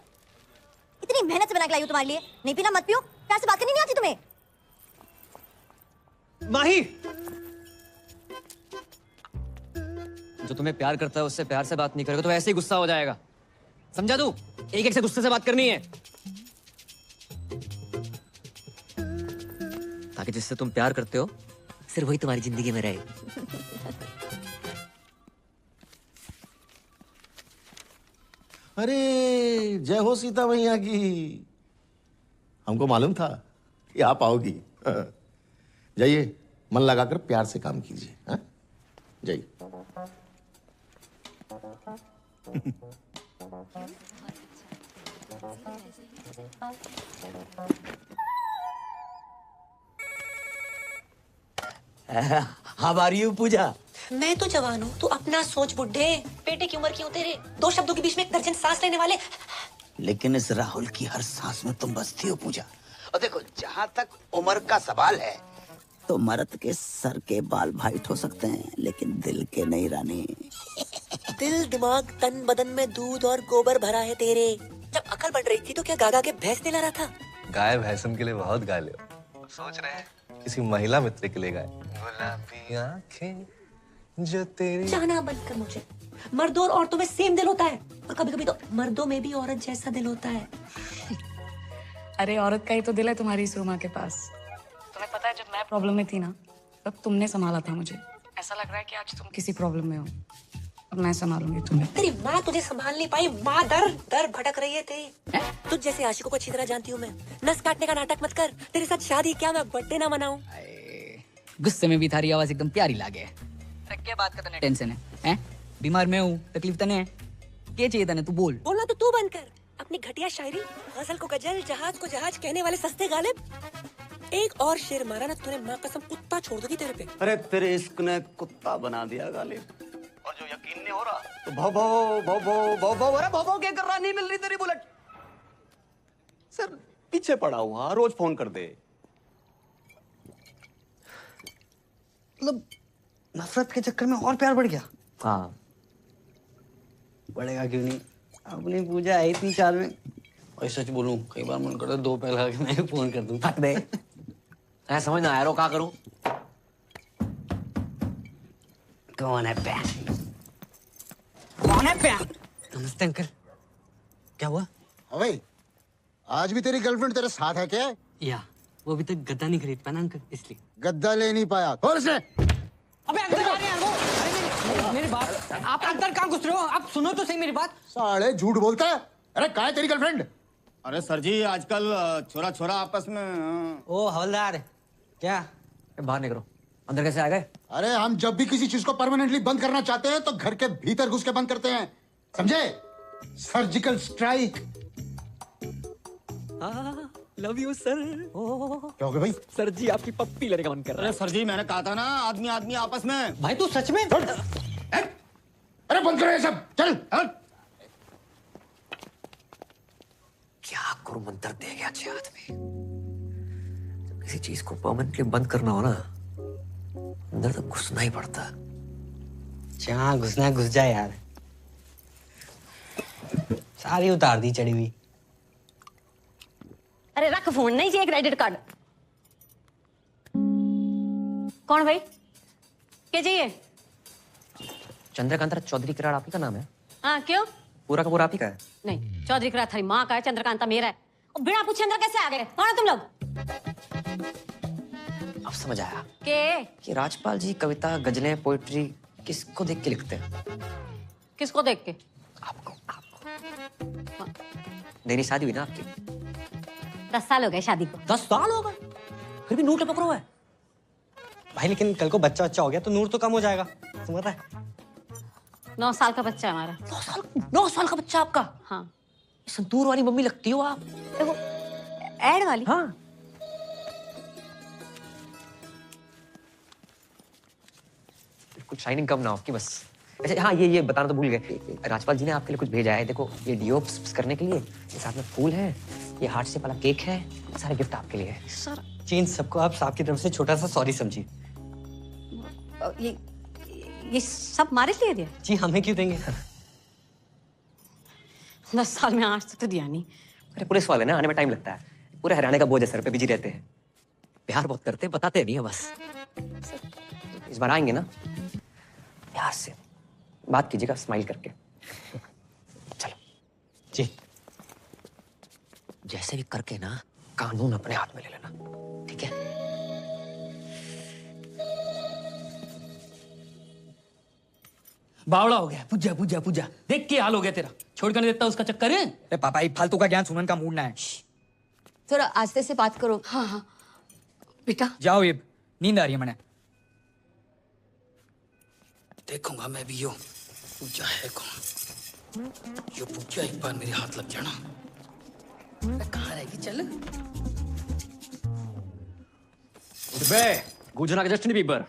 इतनी मेहनत से बना के लाई हूँ तुम्हारे लिए, नहीं पीना मत पियो। प्यार से बात करनी नहीं आती तुम्हें? माही, जो तुम्हें प्यार करता है उससे प्यार से बात नहीं करेगा तो ऐसे ही गुस्सा हो जाएगा। समझा तू? एक से गुस्से से बात करनी है, ताकि जिससे तुम प्यार करते हो सिर्फ वही तुम्हारी जिंदगी में रहे। अरे जय हो सीता मैया की। हमको मालूम था कि आप आओगी। जाइए, मन लगाकर प्यार से काम कीजिए। हाँ? जाइए। हाउ आर यू पूजा? मैं तो जवान हूँ, तू अपना सोच बुड्ढे। बेटे की उम्र की हूँ तेरे, 2 शब्दों के बीच में 1 दर्जन सांस लेने वाले। लेकिन इस राहुल की हर सांस में तुम बसती हो पूजा। और देखो, जहाँ तक उम्र का सवाल है तो मर्द के सर के बाल वाइट हो सकते हैं, लेकिन दिल के नहीं रानी। दिल दिमाग तन बदन में दूध और गोबर भरा है तेरे। जब अकल बढ़ रही थी तो क्या गागा के भैंस ने ला था? गाय भैंसन के लिए बहुत गा ले। सोच रहे हैं किसी महिला मित्र के लिए गाए। गुलाबी आंखें जो तेरी। जाना बंद कर मुझे। मर्दों और औरतों में सेम दिल होता है, और कभी कभी तो मर्दों में भी औरत जैसा दिल होता है। अरे औरत का ही तो दिल है तुम्हारी इस रूमा के पास। तुम्हें पता है जब मैं प्रॉब्लम में थी ना, तब तुमने संभाला था मुझे। ऐसा लग रहा है कि आज तुम किसी प्रॉब्लम में हो, अब मैं संभालूंगी तुम्हें। तेरी माँ तुझे संभाल नहीं पाई, माँ दर भटक रही है तेरी। तुझ जैसे आशिकों को अच्छी तरह जानती हूँ मैं। नस काटने का नाटक मत कर। तेरे साथ शादी क्या मैं बर्थडे ना मनाऊं? गुस्से में भी थारी आवाज एकदम प्यारी लागे। क्या बात का तने टेंशन है? हैं? बीमार मैं हूँ, तकलीफ तने है। क्या चाहिए तने? तू बोल। बोलना तो तू बंद कर। अपनी घटिया शायरी, गजल को गजल, जहाज को जहाज कहने वाले सस्ते गालिब। एक और शेर मारा ना तूने, माँ कसम कुत्ता छोड़ दूंगी तेरे पे। अरे तेरे इश्क ने कुत्ता बना दिया गालिब। और जो यकीन नहीं हो रहा तो भो भो भो भो भो भो। अरे भो भो क्या कर रहा? नहीं मिल रही तेरी बुलेट। सर पीछे पड़ा हुआ, रोज फोन कर दे। मतलब नफरत के चक्कर में और प्यार बढ़ गया। हाँ, बढ़ेगा क्यों नहीं? अपनी पूजा आई 3-4 में। और सच बोलूं, कई बार मन करता 2 पैर लगा के मैं फोन कर दूं। फट दे। मैं समझ ना आया रो, क्या करूं? कौन है पैर? कौन है प्यार? नमस्ते अंकल। क्या हुआ? अबे आज भी तेरी गर्लफ्रेंड तेरे साथ है क्या? या वो अभी तक गद्दा नहीं खरीद पाया ना अंकल, इसलिए। गद्दा ले नहीं पाया। खोल इसे। अबे अंदर आ रहे हैं वो। अरे मेरी बात, आप अंदर कहाँ घुस रहे हो? आप सुनो तो सही मेरी बात। साले झूठ बोलता है। अरे कहाँ है तेरी गर्लफ्रेंड? अरे सर जी आजकल छोरा छोरा आपस में। ओ हवलदार, क्या बाहर निकलो। अंदर कैसे आ गए? अरे हम जब भी किसी चीज को परमानेंटली बंद करना चाहते हैं तो घर के भीतर घुस के बंद करते हैं, समझे? Surgical strike. Love you sir. क्या हो गया भाई? सर जी आपकी पप्पी लेने का मन कर रहा है। अरे सर जी मैंने कहा था ना आदमी आदमी आपस में। भाई तू सच में? अरे बंद करो ये सब, चल। क्या गुरु मंत्र दे गया छह हाथ में। जब किसी चीज को परमानेंटली बंद करना हो ना, अंदर तक घुसना ही पड़ता। जहाँ घुसना है घुस जाए यार। सारी उतार दी चढ़ी हुई। अरे रख फोन, नहीं चाहिए क्रेडिट कार्ड। कौन भाई? क्या चाहिए? चंद्रकांता चौधरी किराड़ आप ही का नाम है? हाँ क्यों? पूरा का पूरा आप ही का है? नहीं, चौधरी किराड़ थारी माँ का है, चंद्रकांता मेरा है। और बिना पूछे अंदर कैसे आ गए? कौन है तुम लोग? अब समझ आया कि राजपाल जी कविता, गजलें, पोएट्री किसको देख के लिखते हैं? किसको देख के? मेरी शादी हुई ना आपकी। 10 साल हो गए शादी को। 10 साल हो गए? फिर भी नूर टपक रहा है भाई। लेकिन कल को बच्चा अच्छा हो गया तो नूर तो कम हो जाएगा, तुम्हें पता है? 9 साल का बच्चा है हमारा। 9 साल का बच्चा आपका? हाँ। संतूर वाली मम्मी लगती हो आप। देखो ऐड वाली। हाँ। बिल्कुल शाइनिंग कम ना आपकी बस। अच्छा हाँ, ये बताना तो भूल गए। राजपाल जी ने आपके लिए कुछ भेजा है। देखो ये डिओ करने के लिए, ये साथ में फूल है, ये हार्ट शेप वाला केक है, सारे गिफ्ट आपके लिए है। सर चेंज सबको आप साहब की तरफ से छोटा सा सॉरी समझिए। ये सब हमारे लिए दिया? जी हमें क्यों देंगे? 10 साल में आज तक तो दिया नहीं। अरे पुलिस वाले ना, आने में टाइम लगता है। पूरे हरियाणा का बोझ है सर पे, बिजी रहते हैं। प्यार बहुत करते हैं, बताते नहीं है बस। इस बार आएंगे ना, प्यार से बात कीजिएगा, स्माइल करके। चलो जी। जैसे भी करके ना कानून अपने हाथ में ले लेना, ठीक है? बावड़ा हो गया। पूजा पूजा पूजा, देख के हाल हो गया तेरा। छोड़ कर नहीं देता उसका चक्कर है। अरे पापा, ये फालतू का ज्ञान सुनने का मूड ना है। थोड़ा आस्ते से बात करो। हाँ हाँ बेटा जाओ, ये नींद आ रही है। मैंने देखूंगा मैं भी। यो पूजा है कौन? यो पूजा एक बार मेरे हाथ लग जाना, कहाँ रहेगी? चल गुजना के जस्टिन बीबर।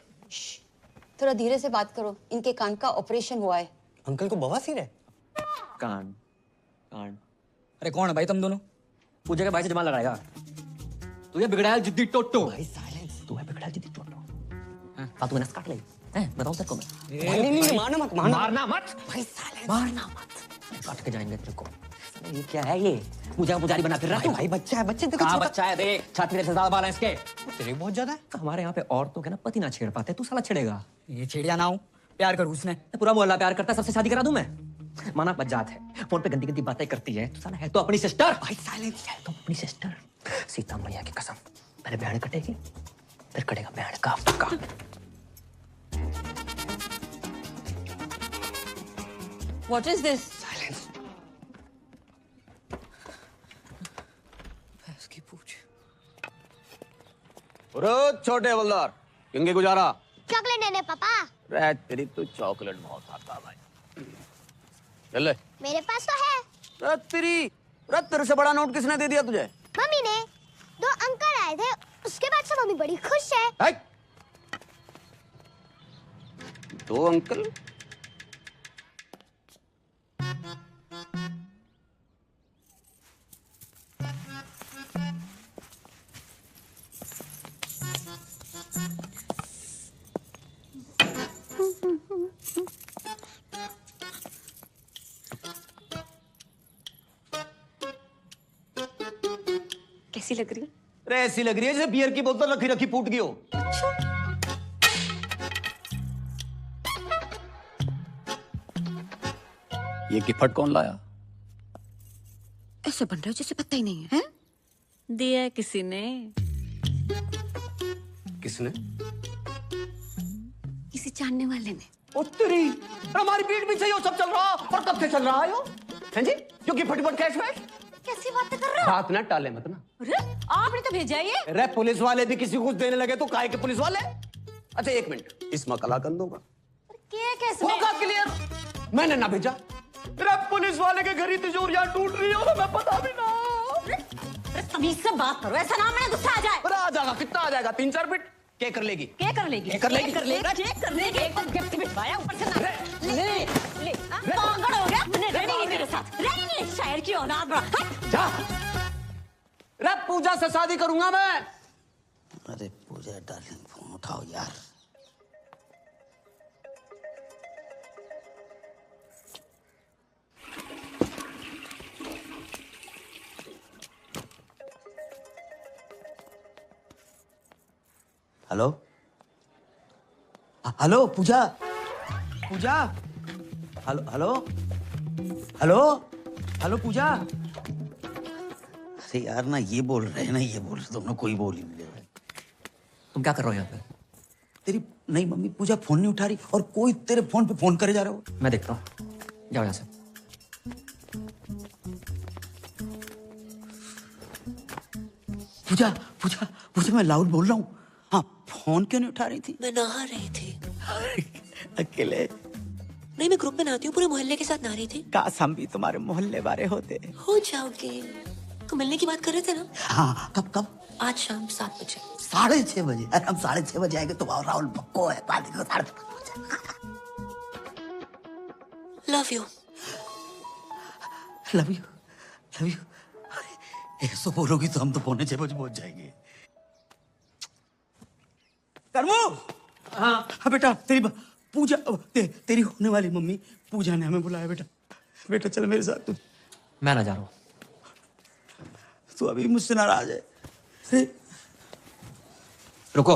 थोड़ा धीरे से बात करो, इनके कान का ऑपरेशन हुआ है। अंकल को बवासीर है? कान कान। अरे कौन है भाई तुम दोनों? पूजा के भाई से जमा लड़ाएगा। तू ये बिगड़ा है जिद्दी टोटो। भाई साइलेंस। तू है बिगड़ा है जिद्दी टोटो। फालतू में नस काट ले। बताऊं तेरे को मैं? नहीं, मारना मत, मारना मत भाई साइलेंस। मारना मत, काट के जाएंगे तेरे को। ये क्या है ये? पूजा पुजारी बना फिर रहा है? भाई बच्चा है, बच्चे देखो। कहाँ बच्चा है? देख छाती में ज्यादा बाल है इसके। तेरे बहुत ज्यादा है। हमारे यहाँ पे औरतों के ना पति ना छेड़ पाते, तू साला छेड़ेगा। ये छेड़िया ना हो, प्यार करूँ उसने। पूरा मोहल्ला प्यार करता है, सबसे शादी करा दूं मैं? माना बज्जात है, फोन पे गंदी गंदी बातें करती है, तो साला है तो अपनी सिस्टर। भाई साइलेंस। है तो अपनी सिस्टर। सीता मैया की कसम, पहले बहन कटेगी, फिर कटेगा बहन का पक्का। What is this? साइलेंस। की पूछ। छोटे हवलदार, किंगे गुजारा? चॉकलेट लेने पापा। रे तेरी तो चॉकलेट बहुत खाता भाई। चल ले। मेरे पास तो है। तेरे से बड़ा नोट किसने दे दिया तुझे? मम्मी ने। 2 अंकल आए थे, उसके बाद से मम्मी बड़ी खुश है। 2 अंकल? कैसी लग रही? अरे ऐसी लग रही है जैसे बियर की बोतल रखी रखी फूट गई हो। ये गिफ्ट कौन लाया? ऐसे बन रहे हो जैसे पता ही नहीं है, हैं? दिया है किसी ने। किसने? किसी जानने वाले ने। उत्तरी हमारी पीठ पीछे ये सब चल रहा और कब से चल रहा है यो? हैं जी? जो गिफ्ट कैश वैश? कैसी बातें कर रहे हो? बात ना टाले मत ना। अरे आपने तो भेजा ये। अरे पुलिस वाले भी किसी को देने लगे तो काहे के पुलिस वाले? अच्छा एक मिनट, इसमें कलाकंद होगा। क्या कैसे? होगा क्लियर। मैंने ना भेजा। अरे पुलिस वाले के घर ही तिजोरियां टूट रही हो, मैं पता भी ना। अरे तमीज से बात करो, ऐसा ना मैंने गुस्सा आ जाए। अरे आ जाएगा, कितना आ जाएगा? 3-4 बिट क्या कर लेगी? क्या कर लेगी? क्या कर लेगी? कर लेगी? चेक कर लेगी। एक गिफ्ट बिठवाया ऊपर से ना। ले पागल हो गया? मैंने रेडी नहीं मेरे साथ। रेडी शायर की औलाद बड़ा। जा। रे पूजा से शादी करूंगा मैं। अरे पूजा डार्लिंग फोन उठाओ यार। हेलो हेलो पूजा पूजा हेलो हेलो हेलो हेलो पूजा। अरे यार ना ये बोल रहे हैं ना ये बोल रहे, तुमने कोई बोल ही नहीं रहे। तुम क्या कर रहे हो यहाँ पे? तेरी नहीं मम्मी पूजा फोन नहीं उठा रही और कोई तेरे फोन पे फोन करे जा रहे हो। मैं देखता हूँ, जाओ यहाँ से। पूजा पूजा पूजा मैं लाउड बोल रहा हूँ। हाँ फोन क्यों नहीं उठा रही थी? मैं नहा रही थी। अकेले? नहीं, मैं ग्रुप में नहाती हूँ, पूरे मोहल्ले के साथ नहा रही थी। काश हम भी तुम्हारे मोहल्ले वाले होते। हो जाओगे। तो मिलने की बात कर रहे थे ना? हाँ कब कब? आज शाम 7 बजे। 6:30 बजे? अरे हम 6:30 बजे आएंगे तो राहुल पक्को है, पार्टी को 6:30 love you. Love you love you. ऐसा बोलोगी तो हम तो 6:45 बजे पहुंच जाएंगे। करमू। हाँ बेटा तेरी पूजा तेरी होने वाली मम्मी पूजा ने हमें बुलाया। बेटा बेटा चल मेरे साथ। तू मैं ना जा रहा हूँ। तू अभी मुझसे नाराज है? रुको,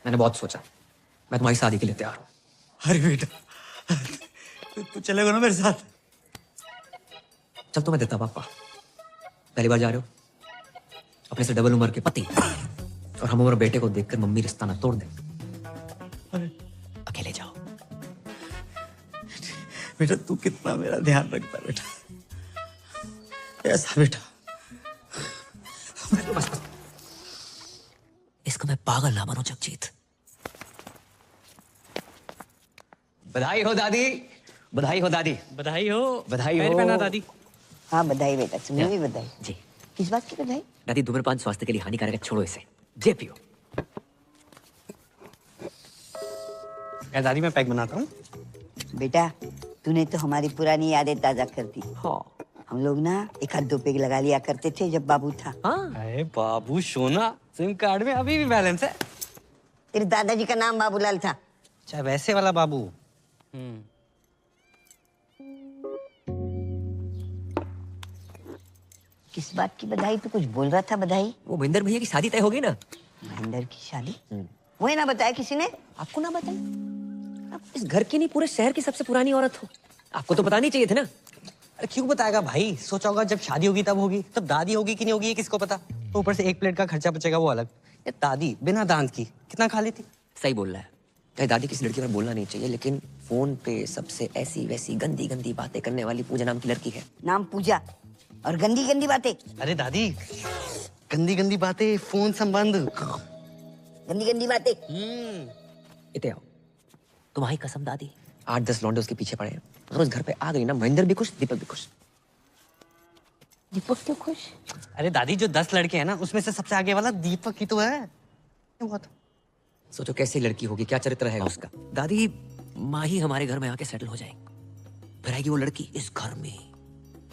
मैंने बहुत सोचा, मैं तुम्हारी शादी के लिए तैयार हूँ। अरे बेटा तू चलेगा ना मेरे साथ? चल तुम्हें देता पापा। पहली बार जा रहे हो, अपने से डबल उम्र के पति और हम उम्र बेटे को देखकर मम्मी रिश्ता ना तोड़ दे। अकेले जाओ। बेटा तू कितना मेरा ध्यान रखता बेटा। ऐसा बेटा। बस बस। इसको मैं पागल ना बनो जगजीत। बधाई हो दादी, बधाई हो दादी, बधाई हो, बधाई पैर हो पहना दादी। हाँ बधाई बेटा, तुम्हें भी बधाई। जी। किस बात की बधाई? दादी धूम्रपान स्वास्थ्य के लिए हानिकारक है, छोड़ो इसे, जे पियो। यार दादी मैं पैक बनाता हूँ। बेटा तूने तो हमारी पुरानी यादें ताजा कर दी। हाँ। हम लोग ना 1-2 पेग लगा लिया करते थे जब बाबू था। अरे बाबू सोना, सिम कार्ड में अभी भी बैलेंस है। तेरे दादाजी का नाम बाबूलाल था। अच्छा वैसे वाला बाबू। किस बात की बधाई? तू कुछ बोल रहा था बधाई? वो महेंद्र भैया की शादी तय हो गई ना। महेंद्र की शादी? वो ना बताया किसी ने? आपको ना बताया? आप इस घर की नहीं पूरे शहर की सबसे पुरानी औरत हो, आपको तो बतानी चाहिए थे ना। अरे क्यों बताएगा भाई, सोचा होगा जब शादी होगी तब होगी, तब दादी होगी कि नहीं होगी ये किसको पता। तो ऊपर से 1 प्लेट का खर्चा बचेगा वो अलग। ये दादी बिना दांत की कितना खा लेती। सही बोल रहा है, चाहे दादी किसी लड़की पर बोलना नहीं चाहिए, लेकिन फोन पे सबसे ऐसी वैसी गंदी गंदी बातें करने वाली पूजा नाम की लड़की है। नाम पूजा और गंदी गंदी बातें? अरे दादी गंदी गंदी बातें, फोन संबंध, गंदी गंदी बातें। इते आओ, तुम्हारी कसम दादी 8-10 लौंडे उसके पीछे पड़े हैं। अगर उस घर पे आ गई ना, महेंद्र भी खुश, दीपक भी खुश। दीपक क्यों खुश? अरे दादी जो 10 लड़के हैं ना उसमें से सबसे आगे वाला दीपक ही तो है। सोचो कैसी लड़की होगी, क्या चरित्र है उसका। दादी माँ ही हमारे घर में आके सेटल हो जाएगी, फिर आएगी वो लड़की इस घर में,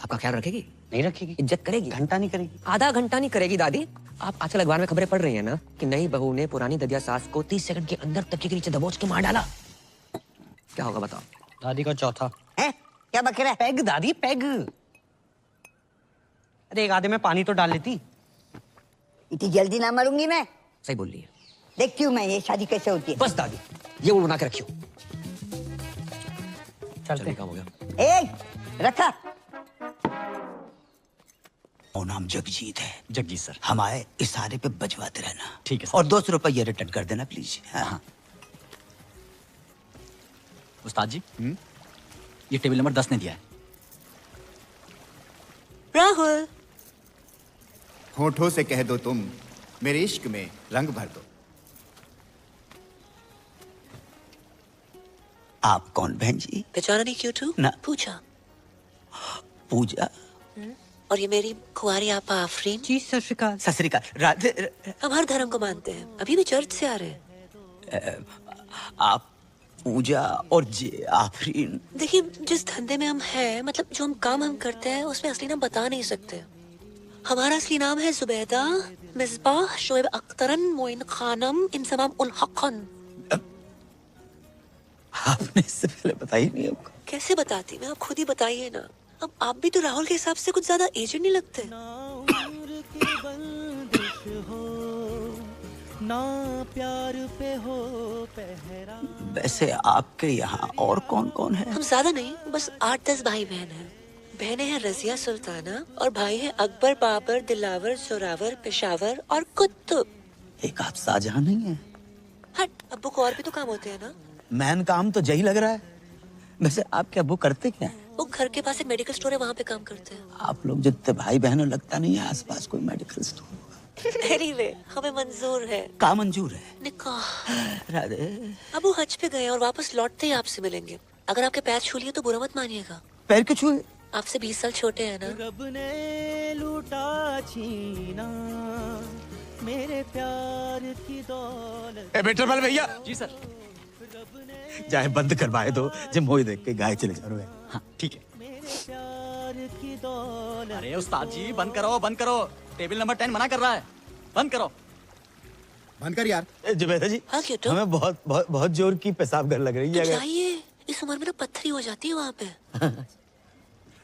आपका ख्याल रखेगी? नहीं रखेगी। इज्जत करेगी? घंटा नहीं करेगी। आधा घंटा नहीं करेगी दादी। आप आजकल अखबार में खबरें पढ़ रही हैं ना कि नई बहू ने पुरानी ददिया सास को 30 सेकंड के अंदर तकिए के नीचे दबोच के मार डाला। क्या होगा बताओ? दादी का चौथा है? क्या बक रहा है? पैग दादी पैग। अरे एक आधे में पानी तो डाल लेती। इतनी जल्दी ना मरूंगी मैं। सही बोल रही है। देखती हूँ मैं ये शादी कैसे होती है। बस दादी ये वो बना के रखियो। चलते काम हो गया। एक रखा। वो नाम जगजीत है। जगजीत सर। हम आए इशारे पे बजवाते रहना। ठीक है सर। और 200 रुपये रिटर्न कर देना प्लीज। हाँ। उस्ताद जी ये टेबल नंबर 10 ने दिया है। राहुल, होठों से कह दो तुम मेरे इश्क में रंग भर दो। आप कौन बहन जी? पहचाना नहीं क्यों तू? ना। पूछा। पूजा। और ये मेरी कुंवारी आपा आफरीन। जी सत श्री अकाल। सत श्री अकाल। राधे। हम हर धर्म को मानते हैं, अभी भी चर्च से आ रहे हैं। आप पूजा और जे आफरीन। देखिए, जिस धंधे में हम हैं, मतलब जो हम काम हम करते हैं, उसमें असली नाम बता नहीं सकते। हमारा असली नाम है जुबैदा मिसबाह शोएब अख्तरन मोइन खानम इंसमाम उल हक़न। आपने इससे पहले बताई नहीं हमको। कैसे बताती मैं, आप खुद ही बताइए ना। अब आप भी तो राहुल के हिसाब से कुछ ज्यादा एजेड नहीं लगते। ना प्यार पे हो पहरा। वैसे आपके यहाँ और कौन कौन है? हम ज्यादा नहीं, बस 8-10 भाई बहन हैं। बहनें हैं रजिया सुल्ताना और भाई हैं अकबर, बाबर, दिलावर, जोरावर, पेशावर और कुतुब। एक आप शाहजहां नहीं है? हट, अब्बू को और भी तो काम होते हैं ना। मैन काम तो यही लग रहा है। वैसे आपके अब्बू करते क्या है? वो घर के पास एक मेडिकल स्टोर है, वहाँ पे काम करते हैं। आप लोग जितने भाई बहनों लगता नहीं है आसपास कोई मेडिकल स्टोर। एनीवे, हमें मंजूर है। का मंजूर है? निकाह। राधे। अबू हज पे गए और वापस लौटते ही आपसे मिलेंगे। अगर आपके पैर छू लिए तो बुरा मत मानिएगा। पैर क्यों छुए? आपसे 20 साल छोटे हैं ना। रब ने लूटा छीना मेरे प्यार की दौलत। बेटर वाले भैया। जी सर। चाहे बंद करवाए दो, जब मोई देख के गाय चले जा रहे हैं। हाँ ठीक है। प्यार की दौलत। अरे उस्ताद जी बंद करो, बंद करो। टेबल नंबर 10 मना कर रहा है, बंद करो। बंद कर यार। जुबैदा जी, हाँ क्यों? हमें बहुत बहुत बहुत जोर की पेशाब घर लग रही है। जाइए, इस उम्र में ना पत्थरी हो जाती है वहाँ पे।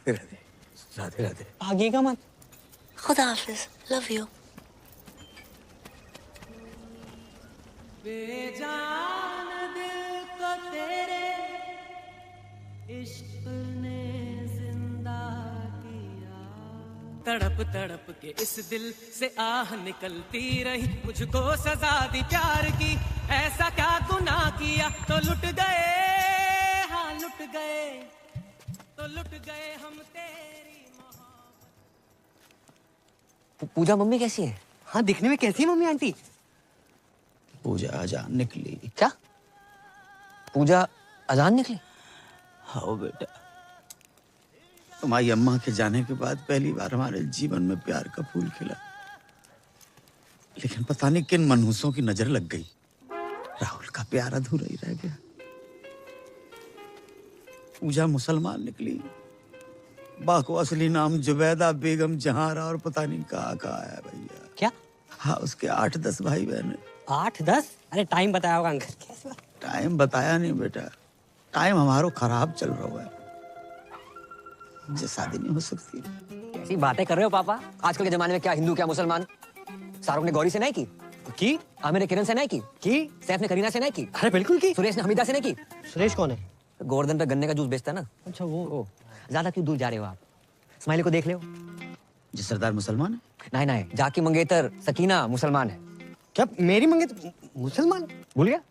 राधे राधे राधे। भागिएगा मत। खुदा हाफिज, लव यू। बेजान दिल को तेरे इश्क ने जिंदा किया। तड़प तड़प के इस दिल से आह निकलती रही, मुझको सजा दी प्यार की। ऐसा क्या गुनाह किया तो लुट गए, हाँ लुट गए, तो लुट गए हम तेरी मोहब्बत। पूजा मम्मी कैसी है? हाँ दिखने में कैसी है मम्मी आंटी? पूजा अजान निकली। क्या? पूजा अजान निकली? हाँ बेटा, तुम्हारी अम्मा के जाने के बाद पहली बार हमारे जीवन में प्यार का फूल खिला। लेकिन पता नहीं किन मनहूसों की नजर लग गई, राहुल का प्यार अधूरा ही रह गया। पूजा मुसलमान निकली, बा को असली नाम जुबैदा बेगम जहारा और पता नहीं कहाँ है भैया। क्या? हाँ, उसके 8-10 भाई बहन। 8-10? अरे टाइम बताया होगा अंकल। टाइम बताया नहीं बेटा, टाइम हमारो खराब चल रहा है, मुझे शादी नहीं हो सकती। कैसी बातें कर रहे हो पापा? आजकल के जमाने में क्या हिंदू क्या मुसलमान। शाहरुख ने गौरी से नहीं की, आमिर ने किरण से नहीं की, सैफ ने करीना से नहीं की, अरे बिल्कुल की, सुरेश ने हमीदा से नहीं की। सुरेश कौन है? गोवर्धन पे गन्ने का जूस बेचता है ना। अच्छा वो। ज्यादा क्यों दूर जा रहे हो आप? स्माइली को देख ले। जी सरदार मुसलमान है? नहीं नहीं, जाकी मंगेतर सकीना मुसलमान है। क्या मेरी मंगेतर मुसलमान? भूल गया?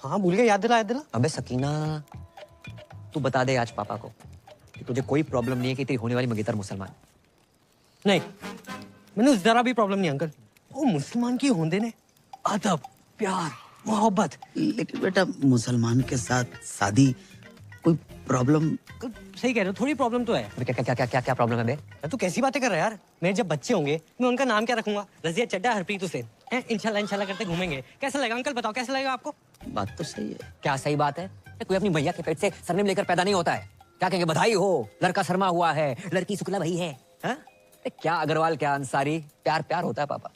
हाँ भूल गया, याद दिला याद दिला। अबे सकीना, तू बता दे आज पापा को कि तुझे कोई प्रॉब्लम नहीं है कि तेरी होने वाली मंगेतर मुसलमान। नहीं, मैंने जरा भी प्रॉब्लम नहीं अंकल। वो मुसलमान की होंदे ने अदब, प्यार, मोहब्बत। लेकिन बेटा मुसलमान के साथ शादी कोई प्रॉब्लम? सही कह रहे हो, थोड़ी प्रॉब्लम तो है। क्या क्या क्या क्या क्या प्रॉब्लम है बे? तू कैसी बातें कर रहा है यार? मेरे जब बच्चे होंगे मैं उनका नाम क्या रखूंगा? रजिया चड्डा, हरप्रीत हुसैन। इंशाल्लाह इंशाल्लाह करते घूमेंगे। कैसा लगेगा अंकल, बताओ कैसा लगेगा आपको? बात तो सही है। क्या सही बात है? कोई अपनी भैया के पेट से सरनेम लेकर पैदा नहीं होता है। क्या कहेंगे? बधाई हो, लड़का शर्मा हुआ है, लड़की शुक्ला भाई है। क्या अग्रवाल क्या अंसारी, प्यार प्यार होता है पापा।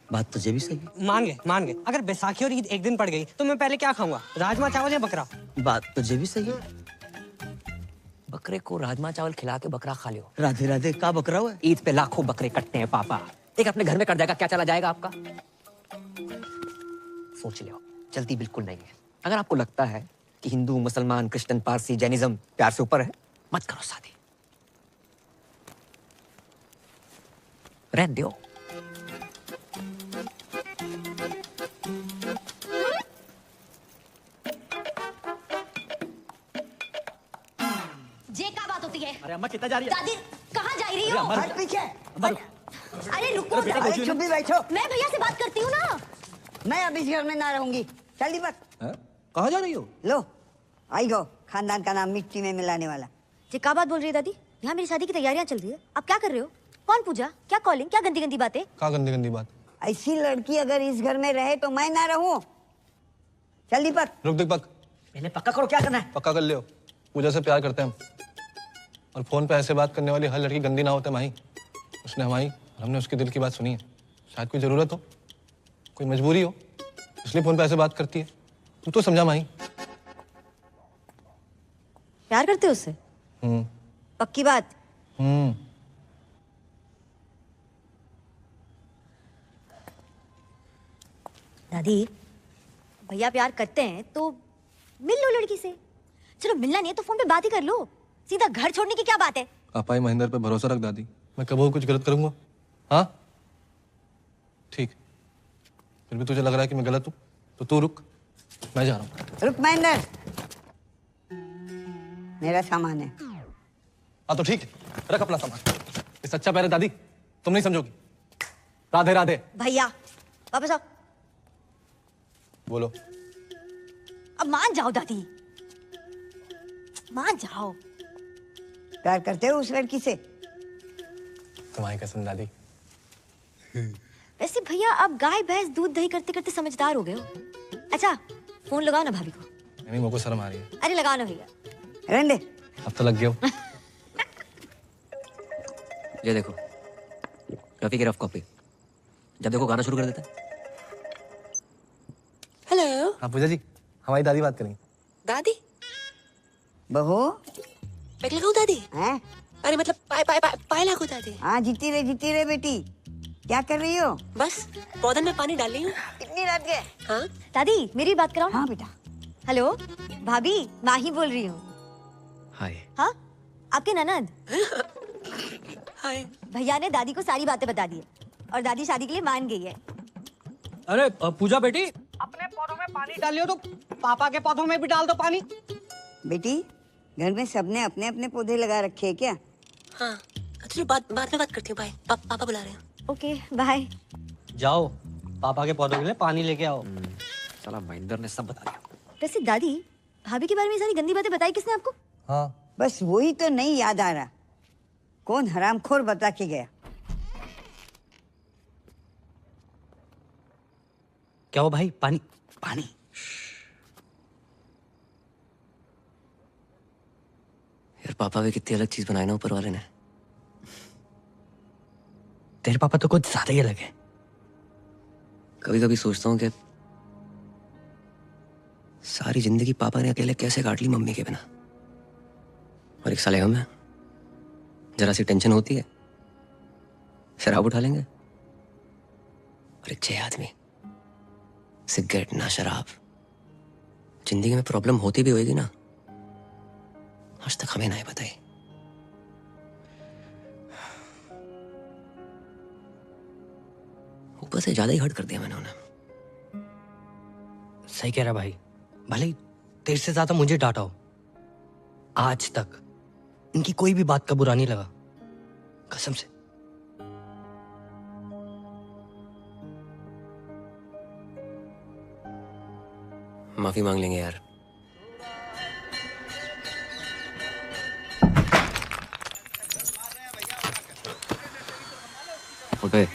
बात तुझे भी सही है। मान गए। अगर बैसाखी और ईद एक दिन पड़ गई तो मैं पहले क्या खाऊंगा? राजमा चावल या बकरा? बात तुझे भी सही है। बकरे को राजमा चावल खिला के बकरा खा लियो। राधे राधे। का बकरा हुआ? ईद पे लाखों बकरे कटते हैं पापा, एक अपने घर में कट जाएगा, क्या चला जाएगा आपका? सोच लो, जल्दी बिल्कुल नहीं है। अगर आपको लगता है कि हिंदू, मुसलमान, क्रिश्चियन, पारसी, जैनिज्म प्यार से ऊपर है, मत करो शादी। रहने दो। जे क्या बात होती है? अरे अम्मा कितना जा रही है? दादी कहाँ जा रही हो? हट पीछे। अरे रुको, अरे बेटा, चुप भी बैठो। मैं भैया से बात करती हूँ ना। मैं अब इस घर में ना रहूंगी। चल दीपक। कहाँ जा रही हो? लो आई गो, खानदान का नाम मिट्टी में मिलाने वाला। ये क्या बात बोल रही है दादी? यहाँ मेरी शादी की तैयारियां चल रही है, आप क्या कर रहे हो? कौन पूजा, क्या कॉलिंग, क्या गंदी गंदी बातें? क्या गंदी गंदी बात? ऐसी लड़की अगर इस घर में रहे तो मैं ना रहूं। चल दीपक। रुक दीपक, पहले पक्का करो क्या करना है। पक्का कर लियो। पूजा से प्यार करते हैं हम, और फोन पे ऐसे बात करने वाली हर लड़की गंदी ना होते माही। उसने हमारी और हमने उसके दिल की बात सुनी है। शायद कोई जरूरत हो, कोई मजबूरी हो, इसलिए फोन पे ऐसे बात करती है। तू तो समझा माही। प्यार करते हो उससे? पक्की बात? दादी भैया प्यार करते हैं तो मिल लो लड़की से। चलो मिलना नहीं है तो फोन पे बात ही कर लो। सीधा घर छोड़ने की क्या बात है? पापा ही महेंद्र पे भरोसा रख दादी। मैं कभी कुछ गलत करूंगा? हाँ ठीक, फिर भी तुझे लग रहा है कि मैं गलत हूँ तो तू रुक, मैं जा रहा हूँ। रुक महेंद्र, मेरा सामान है। हाँ तो ठीक है, रख अपना सामान। ये सच्चा प्यार है दादी, तुम नहीं समझोगी। राधे राधे। भैया वापस आओ। बोलो। अब मान जाओ दादी, मान जाओ। प्यार करते हो उस लड़की से? तुम्हारी कसम दादी। वैसे भैया अब गाय भैंस दूध दही करते करते समझदार हो गए हो। अच्छा फोन लगाओ ना भाभी को। नहीं, मेरे को शर्म आ रही है। अरे लगाओ ना भैया। रहने। अब तो लग गया हो। ये देखो रफी की रफ कॉपी, जब देखो गाना शुरू कर देता है। हेलो। हाँ पूजा जी, हमारी दादी बात करेंगी। दादी? बहू पैक लगाऊं दादी? हैं? अरे मतलब पाए लागू दादी। हाँ जीती रहे बेटी। क्या कर रही हो? बस पौधन में पानी डाल रही हूँ। इतनी रात के? हाँ दादी मेरी बात कराओ। हाँ बेटा। हेलो भाभी, माही बोल रही हूँ। हाय। हाँ आपके ननद। हाय। भैया ने दादी को सारी बातें बता दी है और दादी शादी के लिए मान गई है। अरे पूजा बेटी, अपने पौधों में पानी डालियो तो पापा के पौधों में भी डाल दो पानी। बेटी घर में सबने अपने अपने पौधे लगा रखे हैं क्या? हाँ चलो बाद में बात करती हूँ। बाय, पापा बुला रहे हैं। Okay bye. जाओ पापा के पौधों के लिए पानी लेके आओ। साला महेंद्र ने सब बता दिया। वैसे दादी भाभी के बारे में सारी गंदी बातें बताई किसने आपको? हाँ बस वही तो नहीं याद आ रहा, कौन हरामखोर बता के गया। क्या हो भाई? पानी पानी। यार पापा भी कितनी अलग चीज बनाई ना ऊपर वाले ने। तेरे पापा तो कुछ ज्यादा ही अलग है। कभी कभी सोचता हूँ कि सारी जिंदगी पापा ने अकेले कैसे काट ली मम्मी के बिना। और एक साले हम हैं, जरा सी टेंशन होती है शराब उठा लेंगे। और एक 6 आदमी, सिगरेट ना शराब। जिंदगी में प्रॉब्लम होती भी होगी ना, आज तक हमें नहीं बताई। ऊपर से ज्यादा ही हर्ट कर दिया मैंने उन्हें। सही कह रहा भाई, भले ही तेरे से ज्यादा मुझे डांटा हो, आज तक इनकी कोई भी बात का बुरा नहीं लगा, कसम से। माफी मांग लेंगे यार। उठे।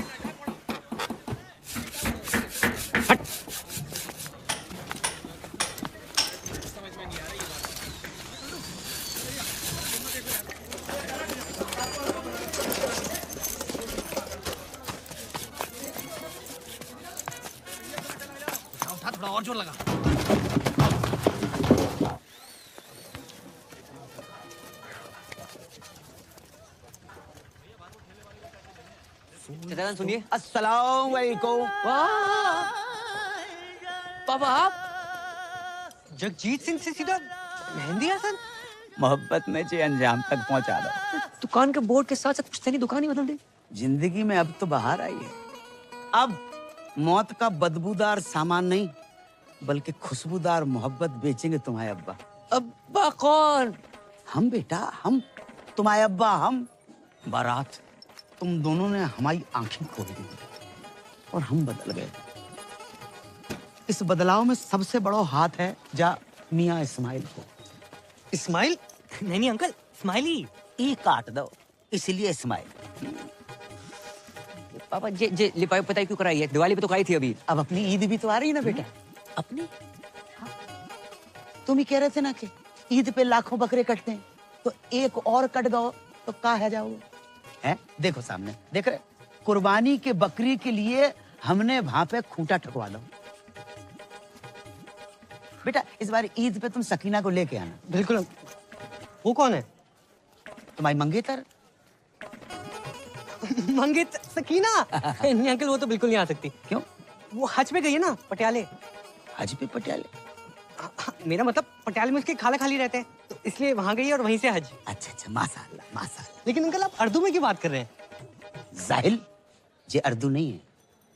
थोड़ा और जोर लगा। सुनिए। अस्सलाम वालेकुम। पापा आप? जगजीत सिंह से सीधा मेहंदी हसन। मोहब्बत में जे अंजाम तक पहुंचा दो। दुकान के बोर्ड के साथ साथ कुछ नहीं, दुकान ही बदल दे। जिंदगी में अब तो बाहर आई है। अब मौत का बदबूदार सामान नहीं बल्कि खुशबूदार मोहब्बत बेचेंगे तुम्हारे अब्बा। अब्बा कौन? हम बेटा, हम तुम्हारे अब्बा। हम बारात तुम दोनों ने हमारी आंखें खोल दी और हम बदल गए। इस बदलाव में सबसे बड़ा हाथ है जा मियाँ इस्माइल को। इस्माइल? नहीं अंकल, स्माइली। ई काट दो इसलिए इस्माइल। पापा जे लिपाई पताई क्यों कराई है? दिवाली पे तो कराई थी अभी। अब अपनी ईद भी तो आ रही है ना बेटा। अपनी? तुम ही कह रहे थे ना कि ईद पे लाखों बकरे कटते हैं, तो एक और कट गो तो कहाँ है जाओगे? हैं? देखो सामने, देख रहे? कुर्बानी के बकरी के लिए हमने वहां पे खूंटा ठकवा लो। बेटा इस बार ईद पे तुम सकीना को लेके आना। बिल्कुल। वो कौन है? तुम्हारी मंगेतर। मंगेतर? सकीना? नहीं अंकल, वो तो बिल्कुल नहीं आ सकती। क्यों? वो हज पे गई है ना, पटियाले। हज पे पटियाले? मेरा मतलब पटियाले में उसके खाला खाली रहते हैं, तो इसलिए वहां गई और वहीं से हज। अच्छा अच्छा, माशाअल्लाह माशाअल्लाह। लेकिन अंकल आप उर्दू में क्यों बात कर रहे हैं? जाहिल, ये उर्दू नहीं है,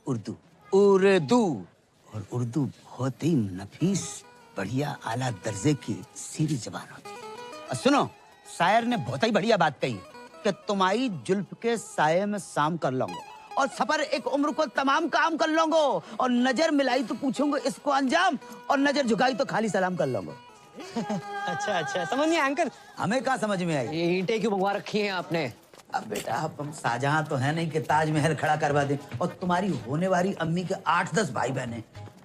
उर्दू। उर्दू। और उर्दू बहुत ही नफीस, बढ़िया, आला दर्जे की सीधी जबान होती है। और सुनो, शायर ने बहुत ही बढ़िया बात कही कि तुम्हारी जुल्फ के साये में शाम कर लूंगा और सफर एक उम्र को तमाम काम कर लूंगा, और नजर मिलाई तो पूछूंगा इसको अंजाम, और नजर झुकाई तो खाली सलाम कर लूंगा। अच्छा अच्छा, समझ नहीं आया अंकल। हमें क्या समझ में आई? ये ईंटें क्यों मंगवा रखी हैं आपने? अब बेटा हम शाहजहां तो है नहीं कि ताजमहल खड़ा करवा दें, और तुम्हारी होने वाली अम्मी के 8-10 भाई बहन,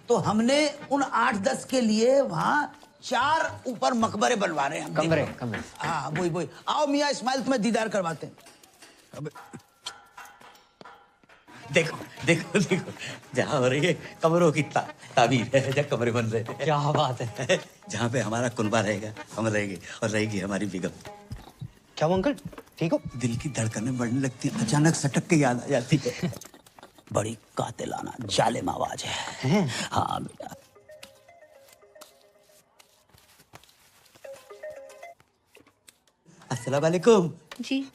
तो हमने उन 8-10 के लिए वहाँ 4 ऊपर मकबरे बनवा रहे हैं। कमरे। हाँ वही। आओ मियाँ इस्माइल, तुम्हें दीदार करवाते हैं। अब देखो देखो देखो, जहाँ हो रही है कमरों की ताबीर है, जहाँ कमरे बन रहे हैं। क्या बात है। जहाँ पे हमारा कुनबा रहेगा हम रहेंगे, और रहेगी हमारी बेगम। क्या वो अंकल ठीक हो? दिल की धड़कनें बढ़ने लगती है, अचानक सटक के याद आ जाती है। बड़ी कातिलाना जालिम आवाज है। हाँ बेटा। अस्सलाम वालेकुम। जी।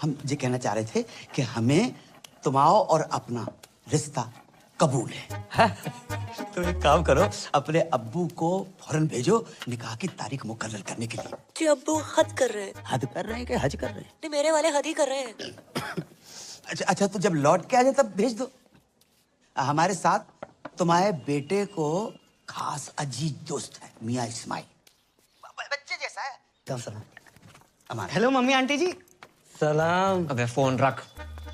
हम ये कहना चाह रहे थे कि हमें तुम्हारा और अपना रिश्ता कबूल है। तो एक काम करो, अपने अब्बू को फौरन भेजो निकाह की तारीख मुकर्रर करने के लिए। जी अब्बू हद कर रहे हैं। हद कर रहे हैं कि हज कर रहे हैं? नहीं, मेरे वाले हद ही कर रहे हैं। अच्छा अच्छा, तो जब लौट के आ जाए तब भेज दो। हमारे साथ तुम्हारे बेटे को खास अजीज दोस्त है मियाँ इस्माइल, बच्चे जैसा है। हेलो मम्मी आंटी जी। सलाम। अबे फोन रख,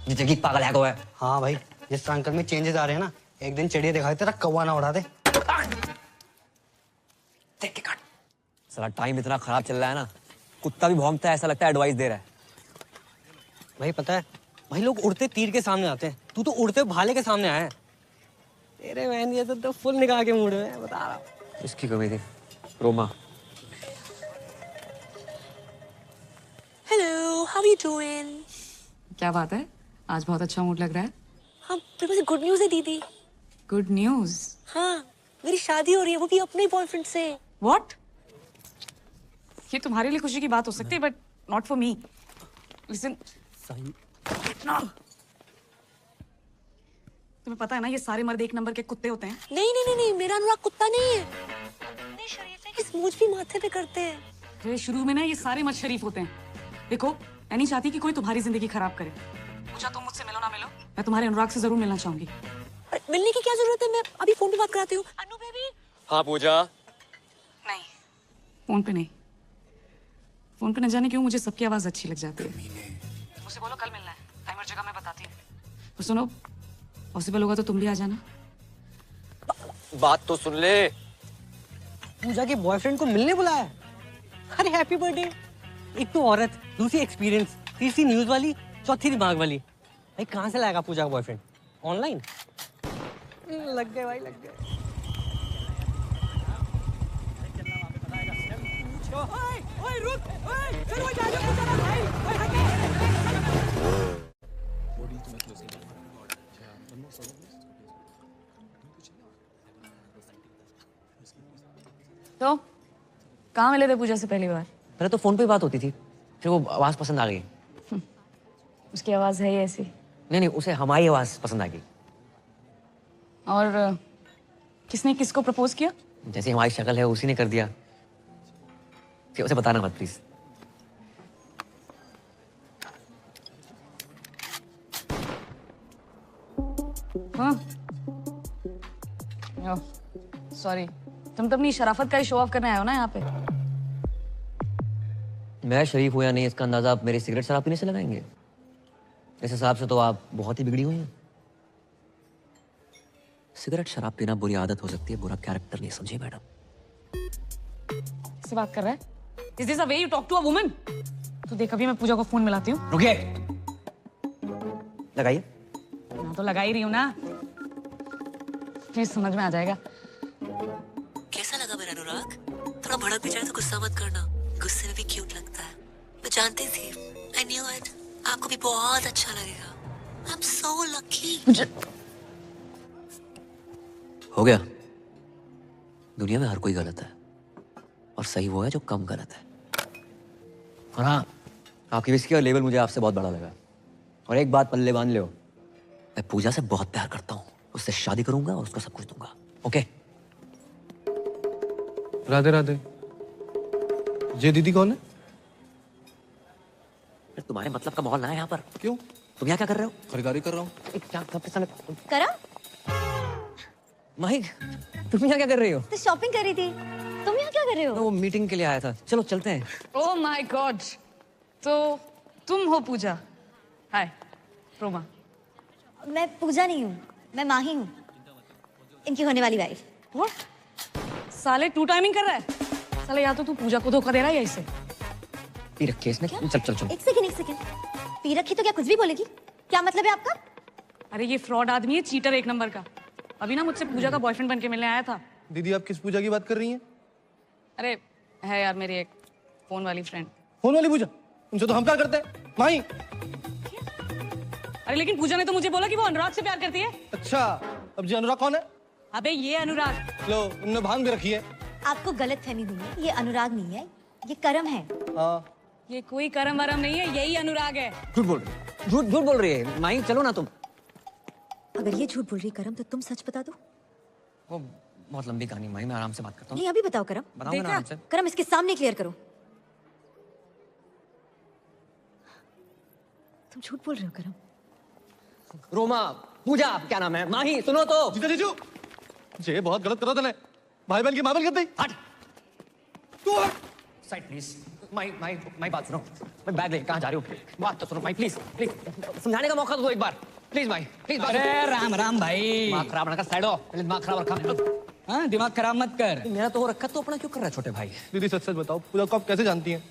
जिंदगी पागल है को है। हाँ भाई, जिस अंकल में चेंजेस आ रहे हैं ना, एक दिन चिड़िया दिखाई तेरा कौवा ना उड़ा दे। देख के काट। साला टाइम इतना खराब चल रहा है ना, कुत्ता भी भौंकता है, ऐसा लगता है एडवाइस दे रहा है। भाई पता है, भाई लोग उड़ते तीर के सामने आते हैं, तू तो उड़ते भाले के सामने आया है। तेरे बहन ये तो फुल निकाह के मूड में, बता रहा हूँ। इसकी कमी थी Roma. Hello, how you doing? क्या बात है, आज बहुत अच्छा मूड लग रहा है। हाँ, मेरे पास गुड न्यूज़ है दीदी। Good news? हाँ, मेरी शादी हो रही है, वो भी अपने बॉयफ्रेंड से। What? ये तुम्हारे लिए खुशी की बात हो सकती है, but not for me. Listen, तुम्हें पता है ना, ये सारे मर्द एक नंबर के कुत्ते होते हैं। नहीं नहीं नहीं नहीं, मेरा अनुराग कुत्ता नहीं है। इतने शरीफ है कि स्मूच भी माथे पे करते हैं। अरे शुरू में ना ये सारे मर्द शरीफ होते हैं। देखो, मैं नहीं चाहती कि कोई तुम्हारी जिंदगी खराब करे। पूछा तुम मुझसे मिलो ना मिलो, मैं तुम्हारे अनुराग से जरूर मिलना चाहूंगी। मिलने की क्या जरूरत है, मैं अभी फोन पे बात कराती हूँ। अनु बेबी। हाँ पूजा। नहीं, फोन पे नहीं। फोन पे न जाने क्यों मुझे सबकी आवाज अच्छी लग जाती है। मुझसे बोलो कल मिलना है, टाइम और जगह मैं बताती हूँ। तो सुनो, पॉसिबल होगा तो तुम भी आ जाना। बात तो सुन ले। पूजा के बॉयफ्रेंड को मिलने बुलाया। अरे हैप्पी बर्थडे। एक तो औरत, दूसरी एक्सपीरियंस, तीसरी न्यूज वाली, चौथी दिमाग वाली। भाई कहाँ से लाएगा पूजा का बॉयफ्रेंड? ऑनलाइन? लग गए भाई, लग गए। ओए रुक, ओए चलो जा जा भाई, ओए हटे। कहाँ मिले थे पूजा से पहली बार? पहले तो फोन पे बात होती थी, फिर वो आवाज पसंद आ गई। उसकी आवाज है ही ऐसी। नहीं, उसे हमारी आवाज पसंद आ गई। और किसने किसको प्रपोज किया? जैसे हमारी शक्ल है उसी ने कर दिया। फिर उसे बताना मत प्लीज। हाँ सॉरी, तुम तो अपनी शराफत का ही शो ऑफ करने आए हो ना यहाँ पे। मैं शरीफ हूं या नहीं इसका अंदाजा आप मेरी सिगरेट शराब पीने से लगाएंगे? इस हिसाब से तो आप बहुत ही बिगड़ी हुई हैं। सिगरेट शराब पीना बुरी आदत हो सकती है, बुरा कैरेक्टर नहीं, समझिए मैडम। किससे बात कर रहा है? Is this a way you talk to a woman? तो देख, अभी मैं पूजा को फोन मिलाती हूँ। रुकिए, लगाइए। मैं तो लगा ही रही हूँ ना, प्लीज समझ में आ जाएगा। कैसा लगा मेरा अनुराग? थोड़ा भड़क भी जाए तो गुस्सा मत करना, गुस्से में भी क्यूट लगता है। मैं जानती थी, I knew it, आपको भी बहुत अच्छा लगेगा। I'm so lucky। हो गया। दुनिया में हर कोई गलत है और सही वो है जो कम गलत है। और हाँ, आपकी विस्की का लेवल मुझे आपसे बहुत बड़ा लगा। और एक बात पल्ले बांध लो, मैं पूजा से बहुत प्यार करता हूँ, उससे शादी करूंगा और उसको सब कुछ दूंगा। ओके? राधे राधे। ये दीदी कौन है? तुम्हारे मतलब का माहौल ना है यहाँ पर। क्यों? तुम यहाँ क्या कर रहे हो? खरीदारी कर रहा हूँ। करा? माही, तुम यहाँ क्या कर रही हो? तो शॉपिंग कर रही थी। तुम यहाँ क्या कर रहे हो? वो मीटिंग के लिए आया था। चलो चलते हैं। ओह माय गॉड, तो तुम हो पूजा? हाय रोमा। मैं पूजा नहीं हूँ, मैं माही हूँ, इनकी होने वाली वाइफ। व्हाट? साले टू टाइमिंग कर रहा है साले। या तो तू पूजा को धोखा दे रहा है या इसे। पी रखी है इसने। चल चल चल। एक सेकंड। पी रखी तो क्या कुछ भी बोलेगी? क्या मतलब है आपका? अरे ये फ्रॉड आदमी है, चीटर एक नंबर का। अभी ना मुझसे पूजा का बॉयफ्रेंड बन के मिलने आया था। दीदी आप किस पूजा की बात कर रही हैं? अरे है यार, मेरी एक फोन वाली फ्रेंड। फोन वाली पूजा? उनसे तो हम प्यार करते हैं माही। अरे लेकिन पूजा ने तो मुझे बोला कि वो अनुराग से प्यार करती है। अच्छा, अब जी अनुराग कौन है? अबे ये अनुराग। लो, उन्होंने भांग भी रखी है। आपको गलतफहमी हुई है, ये अनुराग नहीं है, ये करम है। हाँ। ये कोई करम वरम नहीं है, यही अनुराग है। झूठ बोल रही है, झूठ बोल रही है। माही चलो ना तुम। अगर ये झूठ बोल रही करम तो तुम सच बता दो। वो बहुत लंबी कहानी माही, मैं आराम से बात करता हूँ। नहीं अभी बताओ करम। बताऊंगा ना आराम से। करम इसके सामने क्लियर करो। तुम झूठ बोल रहे हो करम। रोमा, पूजा, क्या नाम है? माही सुनो तो। जीजू, ये बहुत गलत कर रहा था। भाई बहन की मामल कर दी। हट। तू हट। Side please. माही बात सुनो। मैं बैग लेके कहाँ जा रही हूँ? बात तो सुनो माही, प्लीज समझाने का मौका दो एक बार। Please Mahi, please. अरे राम राम भाई। दिमाग खराब ना कर, साइड हो। दिमाग खराब रखा। हाँ, दिमाग खराब मत कर। मेरा तो हो रखा, तो अपना क्यों कर रहा है छोटे भाई? दीदी सच सच बताओ, पूजा को आप कैसे जानती हैं?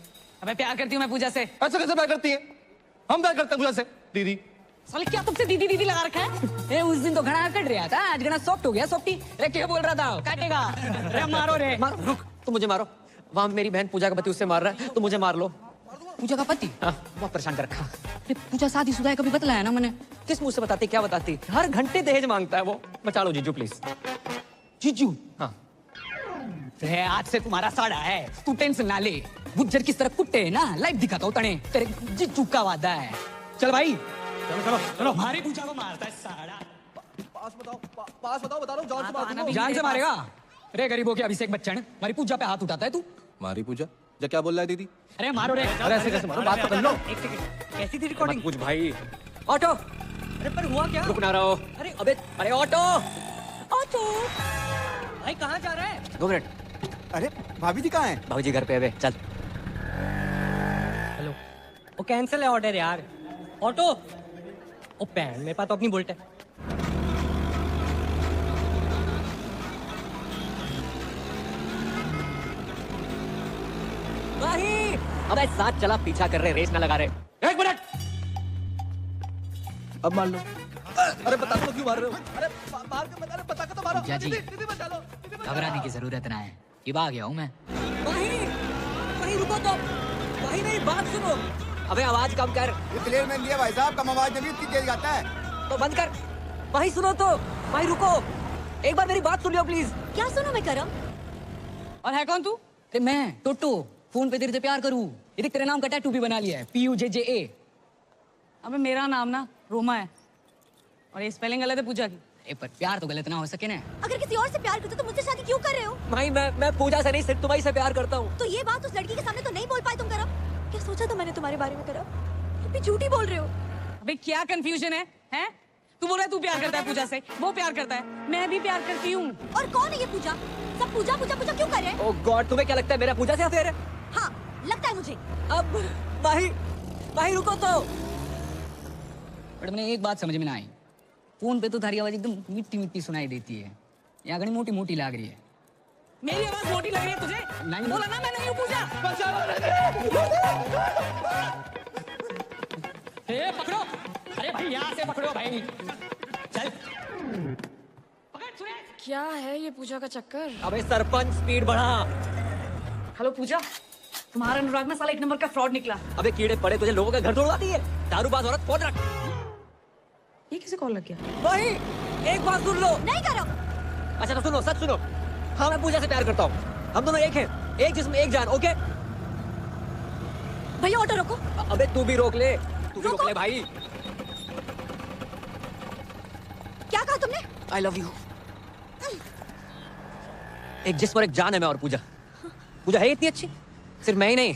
अबे प्यार करती हूँ मैं पूजा से। ऐसा कैसे प्यार करती हैं? हम प्यार करते हैं पूजा से। दीदी साले क्या तुमसे दीदी दीदी लगा रखा है? उस दिन तो घना कट रहा था, आज घना सॉफ्ट हो गया। सॉफ्टी रे क्या बोल रहा था? काटेगा। रे मारो रे। रुक, तुम मुझे मारो। वहां मेरी बहन पूजा का पति उससे मार रहा है, तो मुझे मार लो। पूजा का पति? हाँ, बहुत परेशान कर रखा। पूजा शादीशुदा है, कभी बतलाया ना मैंने। किस मुंह से बताती, क्या बताती? हर घंटे दहेज मांगता है वो। बचा लो जीजू प्लीज। जीजू? हाँ। आज से तुम्हारा साड़ा है, तू टेंशन ना ले। गुज्जर किस तरह कुत्ते है ना, लाइव दिखाता हूँ तने। तेरे जीजू का वादा है। चल भाई, चलो। हमारी पूजा को मारता है साड़ा। पास बताओ, बता रहा हूँ, जान से मार दूंगा। जान से मारेगा? अरे गरीबों के अभिषेक बच्चन, हमारी पूजा पे हाथ उठाता है तू। हमारी पूजा? जा क्या बोल रहा है दीदी? अरे मारो रे। अरे ऐसे कैसे मारो? बात तो कर लो। एक सेकंड, कैसी थी रिकॉर्डिंग? कुछ भाई। ऑटो। अरे पर हुआ क्या? रुक ना रहो। अरे अरे ऑटो भाई कहाँ जा रहा है? 2 मिनट। अरे भाभी जी कहाँ हैं? भाभी जी घर पे है, चल। हेलो, वो कैंसिल है ऑर्डर यार। ऑटो, ओ पैन मेरे पास तो अपनी बुलेट है। अबे साथ चला, पीछा कर रहे, रेस ना लगा रहे। 1 मिनट। अब मान लो। अरे बता दो क्यों मार रहे हो? अरे मार के अरे बता के तो मारो। दीदी बचा लो। घबराने की जरूरत ना है, ये आ गया हूँ मैं। भाई रुको तो। भाई मेरी बात सुनो। अबे आवाज कम कर। क्लियर मैन दिया भाई साहब, कम आवाज में भी इतनी तेज गाता है। तो बंद कर। भाई सुनो तो। भाई रुको, एक बार मेरी बात सुन लो प्लीज। क्या सुनो मैं करम? और है कौन तू? अरे मैं टोटो फोन पे तेरे से प्यार करूं। ये देख तेरे नाम का टैटू भी बना लिया है, PUJJA। अबे मेरा नाम ना रोमा है और ये स्पेलिंग गलत है पूजा की। ए पर प्यार तो गलत ना हो सके ना। अगर किसी और से प्यार करते तो मुझसे शादी क्यों कर रहे हो? माही मैं पूजा से नहीं, सिर्फ तुम्हारी से प्यार करता हूँ। तो ये बात उस लड़की के सामने तो नहीं बोल पाए तुम करम? क्या सोचा था मैंने तुम्हारे बारे में करम? तुम भी झूठी बोल रहे हो। अबे क्या कंफ्यूजन है? हैं? तू बोल रहा है तू प्यार करता है पूजा से, वो प्यार करता है, मैं भी प्यार करती हूँ। और कौन है ये पूजा? सब पूजा पूजा पूजा क्यों कर रहे हैं? ओह गॉड, तुम्हें क्या लगता है मेरा पूजा से अफेयर है? हाँ लगता है मुझे। अब माही रुको तो। बट मैंने एक बात समझ में ना आई, फोन पे तो थारी आवाज एकदम मिट्टी मिट्टी सुनाई देती है, यहाँ घनी मोटी मोटी लाग रही है। मेरी आवाज मोटी लग रही है तुझे? नहीं बोला ना मैं नहीं हूँ पूजा। ए पकड़ो, अरे भाई यहाँ से पकड़ो भाई, चल। क्या है ये पूजा का चक्कर? अबे सरपंच स्पीड बढ़ा। हेलो पूजा, तुम्हारा अनुराग ना साला एक नंबर का फ्रॉड निकला। अबे कीड़े पड़े तुझे, लोगों का घर तोड़वाती है, दारूबाज औरत। फोन रख। ये किसे कॉल लग गया? भाई एक बात सुन लो। नहीं करो। अच्छा तो सुनो, सच सुनो। हाँ मैं पूजा से प्यार करता हूँ, हम दोनों एक हैं, एक जिस्म एक जान। ओके भैया ऑटो रोको। अबे तू भी रोक ले, तू भी रोक ले भाई। क्या कहा तुमने? I love you. एक जिस्म और एक जान है मैं और पूजा। पूजा है इतनी अच्छी, सिर्फ मैं ही नहीं,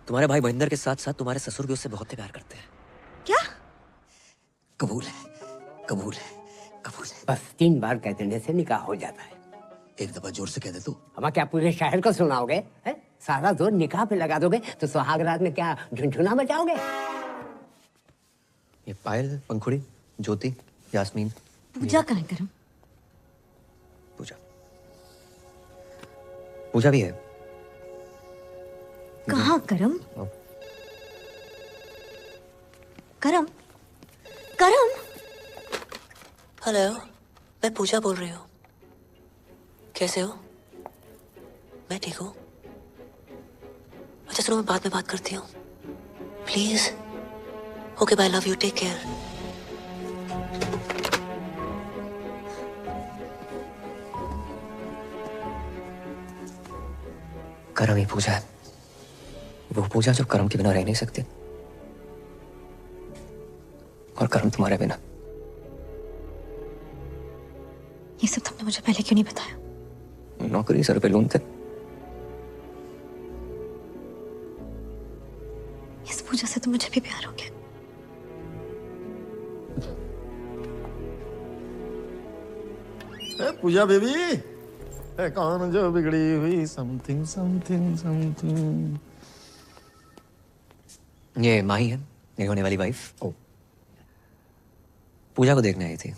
तुम्हारे भाई महेंद्र के साथ साथ तुम्हारे ससुर भी उससे बहुत प्यार करते हैं। क्या? कबूल है, कबूल है, कबूल है। बस 3 बार कह देने से निकाह हो जाता है। एक दफा जोर से कह दे तू। अब क्या पूरे शहर को सुनाओगे? है? सारा जोर निकाह पे लगा दोगे तो सुहाग रात में क्या झुनझुना बजाओगे? ये पायल, पंखुड़ी, ज्योति, यास्मीन। पूजा कहाँ है करम? पूजा, पूजा भी है। कहाँ करम? करम? करम? हेलो, मैं पूजा बोल रही हूँ। कैसे हो? मैं ठीक हूँ। अच्छा सुनो, मैं बाद में बात करती हूँ please. Okay bye, love you, take care. करम ही पूजा है, वो पूजा जो करम के बिना रह नहीं सकती, और करम तुम्हारे बिना। ये सब तुमने मुझे पहले क्यों नहीं बताया? नौकरी सर पे लूनते। इस पूजा से तो मुझे भी प्यार हो गया। पूजा बेबी, कौन जो बिगड़ी हुई समथिंग समथिंग समथिंग। ये माही है, मेरी होने वाली वाइफ। ओ, पूजा को देखने आई थी।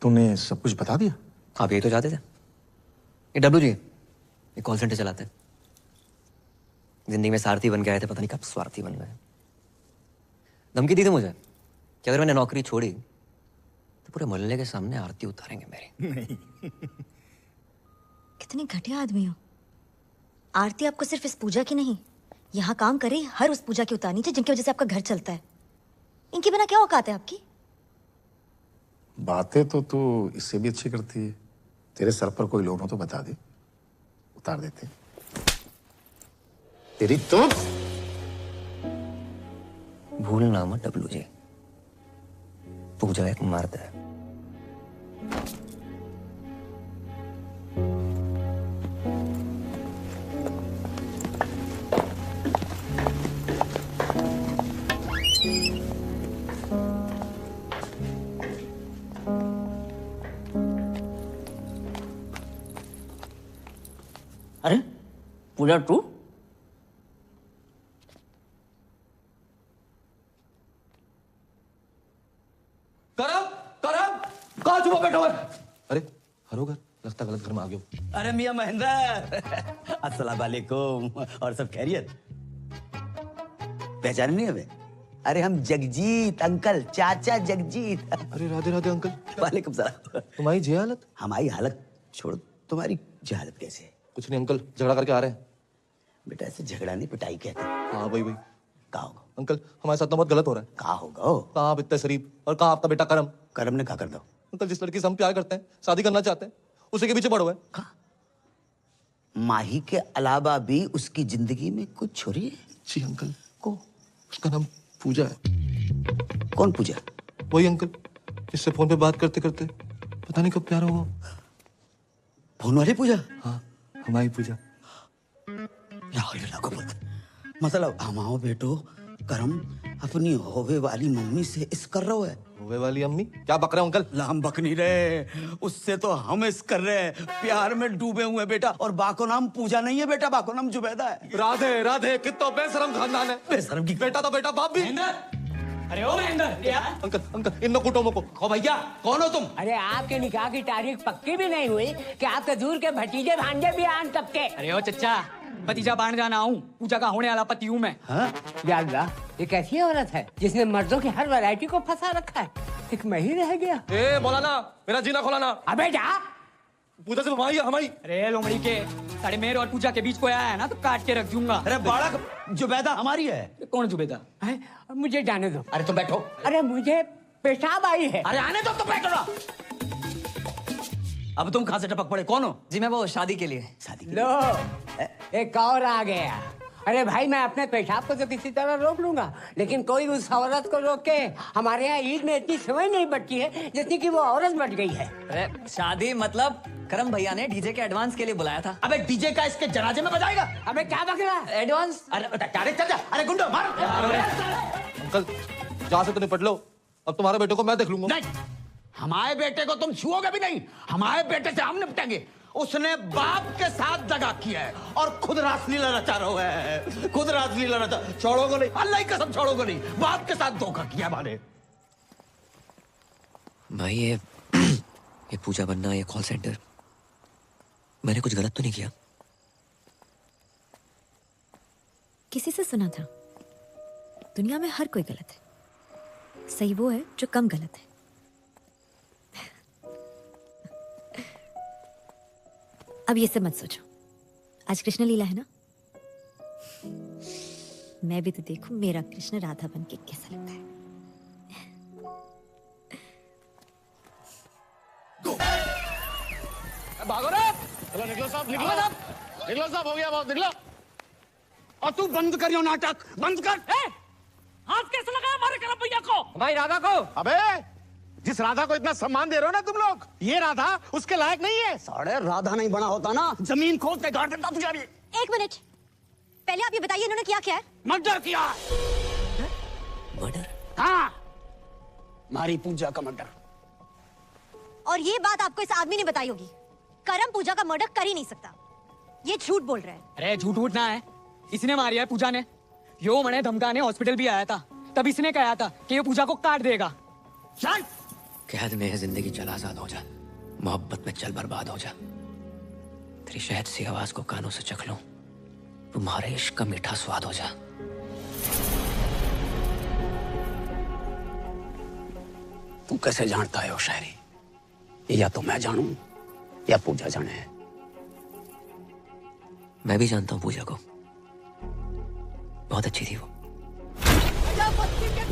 तूने सब कुछ बता दिया? आप यही तो चाहते थे। ये डब्लू जी, ये कॉल सेंटर चलाते हैं। जिंदगी में सारथी बन के आए थे, पता नहीं कब स्वार्थी बन गए। धमकी दी थी मुझे कि अगर मैंने नौकरी छोड़ी तो पूरे मोहल्ले के सामने आरती उतारेंगे मेरी। नहीं। कितने घटिया आदमी हो। आरती आपको सिर्फ इस पूजा की नहीं, यहाँ काम करे हर उस पूजा की उतारनी चाहिए जिनकी वजह से आपका घर चलता है। इनके बिना क्या औकात है आपकी? बातें तो तू इससे भी अच्छी करती है। तेरे सर पर कोई लोन हो तो बता दे, उतार देते। तेरी तो भूलना मत डब्लू जी, पूजा एक मर्द है। अरे पूजा 2? करम, करम, कहाँ छुपा बैठा हुआ है? अरे हरोगर, लगता गलत घर में आ गया हूँ। अरे मियां महेंद्र, अस्सलाम वालेकुम। और सब खैरियत? पहचान नहीं हमें? अरे हम जगजीत अंकल, चाचा जगजीत। अरे राधे राधे अंकल। वालेकुम सलाम। तुम्हारी जी हालत? हमारी हालत छोड़ो, तुम्हारी जहालत कैसे है? कुछ नहीं अंकल, झगड़ा करके आ रहे हैं। बेटा ऐसे झगड़ा नहीं, पिटाई कहते हैं। हाँ वही वही। कहा होगा अंकल, हमारे साथ तो बहुत गलत हो रहा है। कहा होगा? कहा आप इतने शरीफ, और कहा आपका बेटा करम। करम ने कहा कर दो। अंकल, जिस लड़की से हम प्यार करते हैं, शादी करना चाहते हैं, उसी के पीछे पड़ो है। माही के अलावा भी उसकी जिंदगी में कुछ छोरी है? जी अंकल। को उसका नाम पूजा है। कौन पूजा? वही अंकल जिससे फोन पे बात करते करते पता नहीं कब प्यार हुआ। फोन वाली पूजा? हाँ, हमारी पूजा। मतलब हमाओ बेटो करम अपनी होवे वाली मम्मी से इस कर रहे हो है? होवे वाली अम्मी? क्या बक रहे हो अंकल? हम बक नहीं रहे, उससे तो हम इस कर रहे हैं। प्यार में डूबे हुए बेटा। और बाको नाम पूजा नहीं है बेटा, बाको नाम जुबैदा है। राधे राधे, कितना बेशरम खानदान है। बेशरम की बेटा तो बेटा, बाप भी। अरे ओ महेंद्र, अंकल अंकल इन कुटुंबों को। ओ भैया, कौन हो तुम? अरे आपके निकाह की तारीख पक्की भी नहीं हुई कि आपके दूर के भतीजे भांजे भी आन तब के। अरे ओ चच्चा, भतीजा बाण जाना हूँ, पूजा का होने वाला पति हूँ मैं। या अल्लाह, ये कैसी औरत है जिसने मर्दों की हर वैरायटी को फंसा रखा है? एक मैं ही रह गया। ए मौलाना, मेरा जीना खोलाना। अबे जा। पूजा से हमारी। अरे लोमड़ी के साढ़े मेरे और पूजा के बीच कोई आया है ना तो काट के रख दूंगा। अरे बालक, जुबैदा हमारी है। कौन जुबैदा? मुझे जाने दो। अरे तुम बैठो। अरे मुझे पेशाब आई है। अरे आने दो, तुम बैठो ना। अब तुम कहां से टपक पड़े? कौन हो? जी मैं वो शादी के लिए। शादी के लो, एक और आ गया। अरे भाई, मैं अपने पेशाब को तो किसी तरह रोक लूंगा, लेकिन कोई उस औरत को रोक के हमारे यहाँ ईद में इतनी समय नहीं बची है जितनी कि वो औरत बच गई है। अरे शादी मतलब करम भैया ने डीजे के एडवांस के लिए बुलाया था। अबे डीजे का इसके जनाजे में बजाएगा? अबे क्या बक रहा है? एडवांस? अरे चल जा। अरे गुंडो मार। अंकल जहाँ से तो निपट लो, अब तुम्हारे बेटे को मैं देख लूंगा। नहीं, हमारे बेटे को तुम छुओगे भी नहीं। हमारे बेटे से हम निपटेंगे। उसने बाप के साथ दगा किया है और खुद रासलीला रचा रहा है। खुद रासलीला रचा। छोड़ोगे नहीं, अल्लाह की कसम छोड़ोगे नहीं। बाप के साथ धोखा किया माने। भाई ये पूजा बनना, ये कॉल सेंटर, मैंने कुछ गलत तो नहीं किया? किसी से सुना था दुनिया में हर कोई गलत है, सही वो है जो कम गलत है। अब ये सब मत सोचो, आज कृष्ण लीला है ना, मैं भी तो देखूं मेरा कृष्ण राधा बन के कैसा लगता है। भागो रे। चलो निकलो साहब, निकलो साहब, निकलो साहब, हो गया बहुत, निकलो। और तू बंद कर यो नाटक, बंद कर। हाथ कैसे लगाया हमारे करम भैया को? हमारी राधा को। अबे जिस राधा को इतना सम्मान दे रहे हो ना तुम लोग, ये राधा उसके लायक नहीं है। साढ़े राधा नहीं बना होता ना, जमीन खोद के गाड़ देता तुझे भी। एक मिनट, पहले आप ये बताइए इन्होंने क्या किया है? मर्डर किया। मर्डर? हाँ, हमारी पूजा का मर्डर। और ये बात आपको इस आदमी ने बताई होगी। करम पूजा का मर्डर कर ही नहीं सकता, ये झूठ बोल रहा है। अरे झूठ उठना है, इसने मारी है पूजा ने। यो मने धमकाने हॉस्पिटल भी आया था, तब इसने कहा था कि ये पूजा को काट देगा। चल। कैद में है जिंदगी, चल आजाद हो जा। मोहब्बत में चल बर्बाद हो जा। तेरी शहद सी आवाज को कानों से चख लूं, तुम्हारे इश्क का मीठा स्वाद हो जा। तू कैसे जानता है वो शायरी? या तो मैं जानूं या पूजा जाने। मैं भी जानता हूँ पूजा को, बहुत अच्छी थी वो।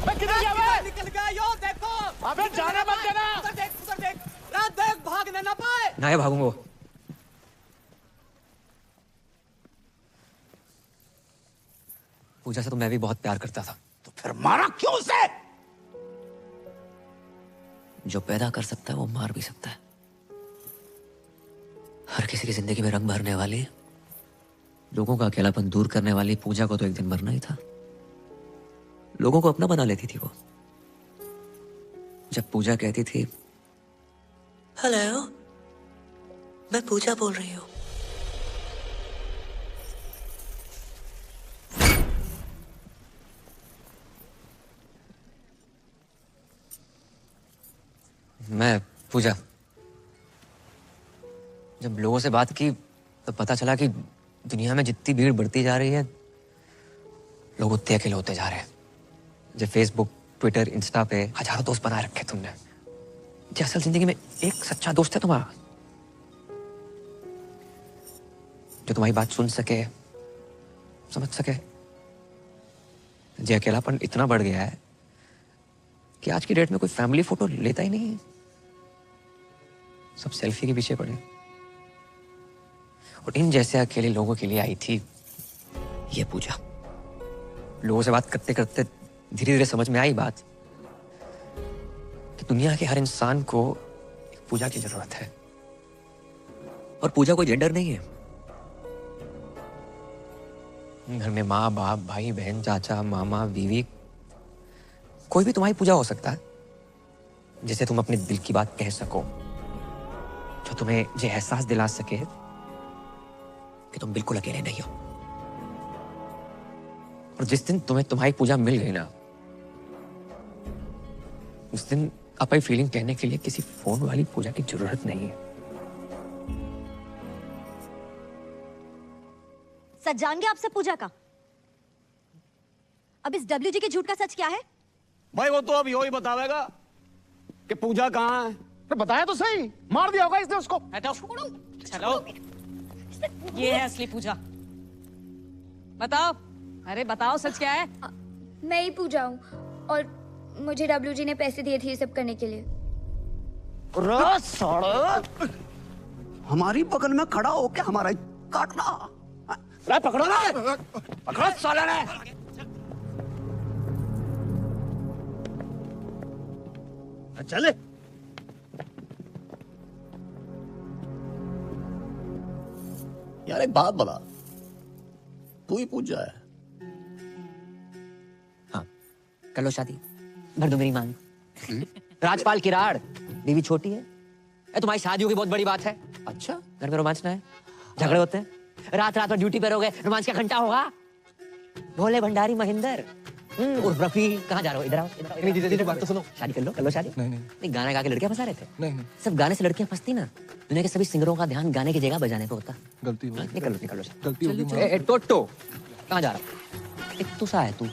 किधर गया बे? निकल गया यो, देखो। अबे जाने मत देना। उधर देख, उधर देख। रात देख, भागने ना पाए। ना भागूंगा वो। पूजा से तो मैं भी बहुत प्यार करता था। तो फिर मारा क्यों उसे? जो पैदा कर सकता है वो मार भी सकता है। हर किसी की जिंदगी में रंग भरने वाली, लोगों का अकेलापन दूर करने वाली पूजा को तो एक दिन मरना ही था। लोगों को अपना बना लेती थी वो। जब पूजा कहती थी, हेलो, मैं पूजा बोल रही हूँ। मैं पूजा, जब लोगों से बात की तो पता चला कि दुनिया में जितनी भीड़ बढ़ती जा रही है, लोग उतने अकेले होते जा रहे हैं। जब फेसबुक, ट्विटर, इंस्टा पे हजारों दोस्त बनाए रखे तुमने, जो असल जिंदगी में एक सच्चा दोस्त है तुम्हारा, जो तुम्हारी बात सुन सके, समझ सके। जो अकेलापन इतना बढ़ गया है कि आज की डेट में कोई फैमिली फोटो लेता ही नहीं है, सब सेल्फी के पीछे पड़े। और इन जैसे अकेले लोगों के लिए आई थी ये पूजा। लोगों से बात करते करते धीरे धीरे समझ में आई बात कि दुनिया के हर इंसान को एक पूजा की जरूरत है। और पूजा कोई जेंडर नहीं है। घर में माँ बाप भाई बहन चाचा मामा बीवी कोई भी तुम्हारी पूजा हो सकता है, जिसे तुम अपने दिल की बात कह सको, जो तुम्हें ये एहसास दिला सके कि तुम बिल्कुल अकेले नहीं हो। और जिस दिन तुम्हें तुम्हारी पूजा मिल गई ना, उस दिन अपनी फीलिंग कहने के लिए किसी फोन वाली पूजा की जरूरत नहीं है। सच जान गया आपसे पूजा का? अब इस डब्ल्यूजी के झूठ का सच क्या है? भाई वो तो अब यो ही बतावेगा कि पूजा कहाँ है। तो बताया तो सही, मार दिया होगा इसने उसको। चलो, ये है असली पूजा। बताओ, अरे बताओ सच क्या है? मैं ही पूजा हूँ और मुझे डब्ल्यूजी ने पैसे दिए थे ये सब करने के लिए। हमारी बगल में खड़ा होके हमारा काटना। रे पकड़ो ना, पकड़ो साला ने। चले यार, एक बात बता, तू ही पूजा है? हाँ, कर लो शादी, भर दो मेरी मांग। राजपाल किराड़, बीवी छोटी है। तुम्हारी शादी होगी बहुत बड़ी बात है। अच्छा, घर में रोमांच ना है, झगड़े होते हैं, रात रात में ड्यूटी पर हो गए, रोमांच का घंटा होगा। भोले भंडारी महेंद्र उर्फ रफी, कहाँ जा रहे हो? इधर आओ, इधर आओ। नहीं जीजा जी बात तो सुनो। शादी कर लो शादी। नहीं गाना गा के लड़कियां फंसा रहे थे। नहीं सब गाने से लड़कियां फंसती ना। दुनिया के सभी सिंगरों का ध्यान गाने की जगह बजाने पे होता। गलती हो निकल लो गलती होगी। टोटो कहाँ जा रहा? एक तू सा है तू,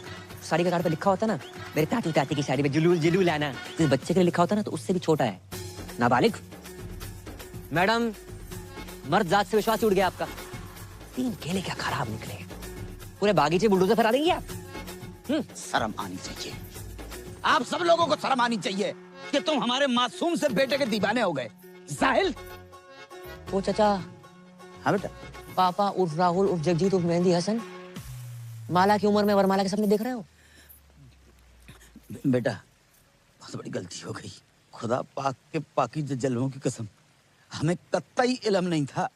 साड़ी के कार्ड पे लिखा होता ना मेरे ताती ताती की साड़ी में जुलूल जुलूल आना, जिस बच्चे के लिए लिखा होता ना तो उससे भी छोटा है, नाबालिग। मैडम, मर्द जात से विश्वास उड़ गया आपका। 3 केले क्या खराब निकले, पूरे बागीचे बुलडोजर फैला देंगे आप। शर्म आनी चाहिए, आप सब लोगों को शर्म आनी चाहिए कि तुम हमारे मासूम से बेटे के दीवाने हो गए। जाहिल। ओ चाचा। हाँ बेटा। पापा उर्फ राहुल उर्फ जगजीत उर्फ मेहंदी हसन, माला की उम्र में वरमाला के सपने देख रहे हो? बेटा, बहुत बड़ी गलती हो गई। खुदा पाक के पाकीज़ जलवों की कसम, हमें कतई इल्म नहीं था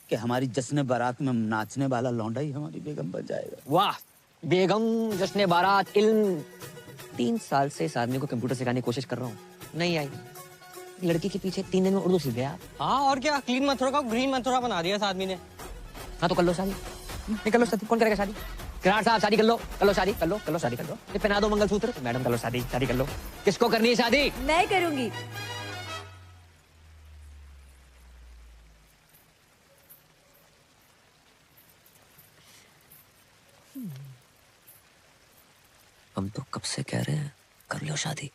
कि हमारी जश्न बारात में नाचने वाला लौंडा ही हमारी बेगम बन जाएगा। वाह, बेगम जश्न बारात इल्म। 3 साल से इस आदमी को कंप्यूटर सिखाने की कोशिश कर रहा हूँ, नहीं आई। लड़की के पीछे 3 दिन में उर्दू सीख गया। हाँ और क्या, क्लीन मथुरा का ग्रीन मथुरा बना दिया इस आदमी ने। हाँ तो कर लो शादी, नहीं कर लो शादी। कौन करेगा शादी? किराड़ साहब शादी कर लो, कर लो शादी, कर लो कर लो शादी कर लो। ये पहना दो मंगलसूत्र। मैडम कर लो शादी, शादी कर लो। किसको करनी है शादी? मैं करूंगी। हम तो कब से कह रहे हैं कर लो शादी।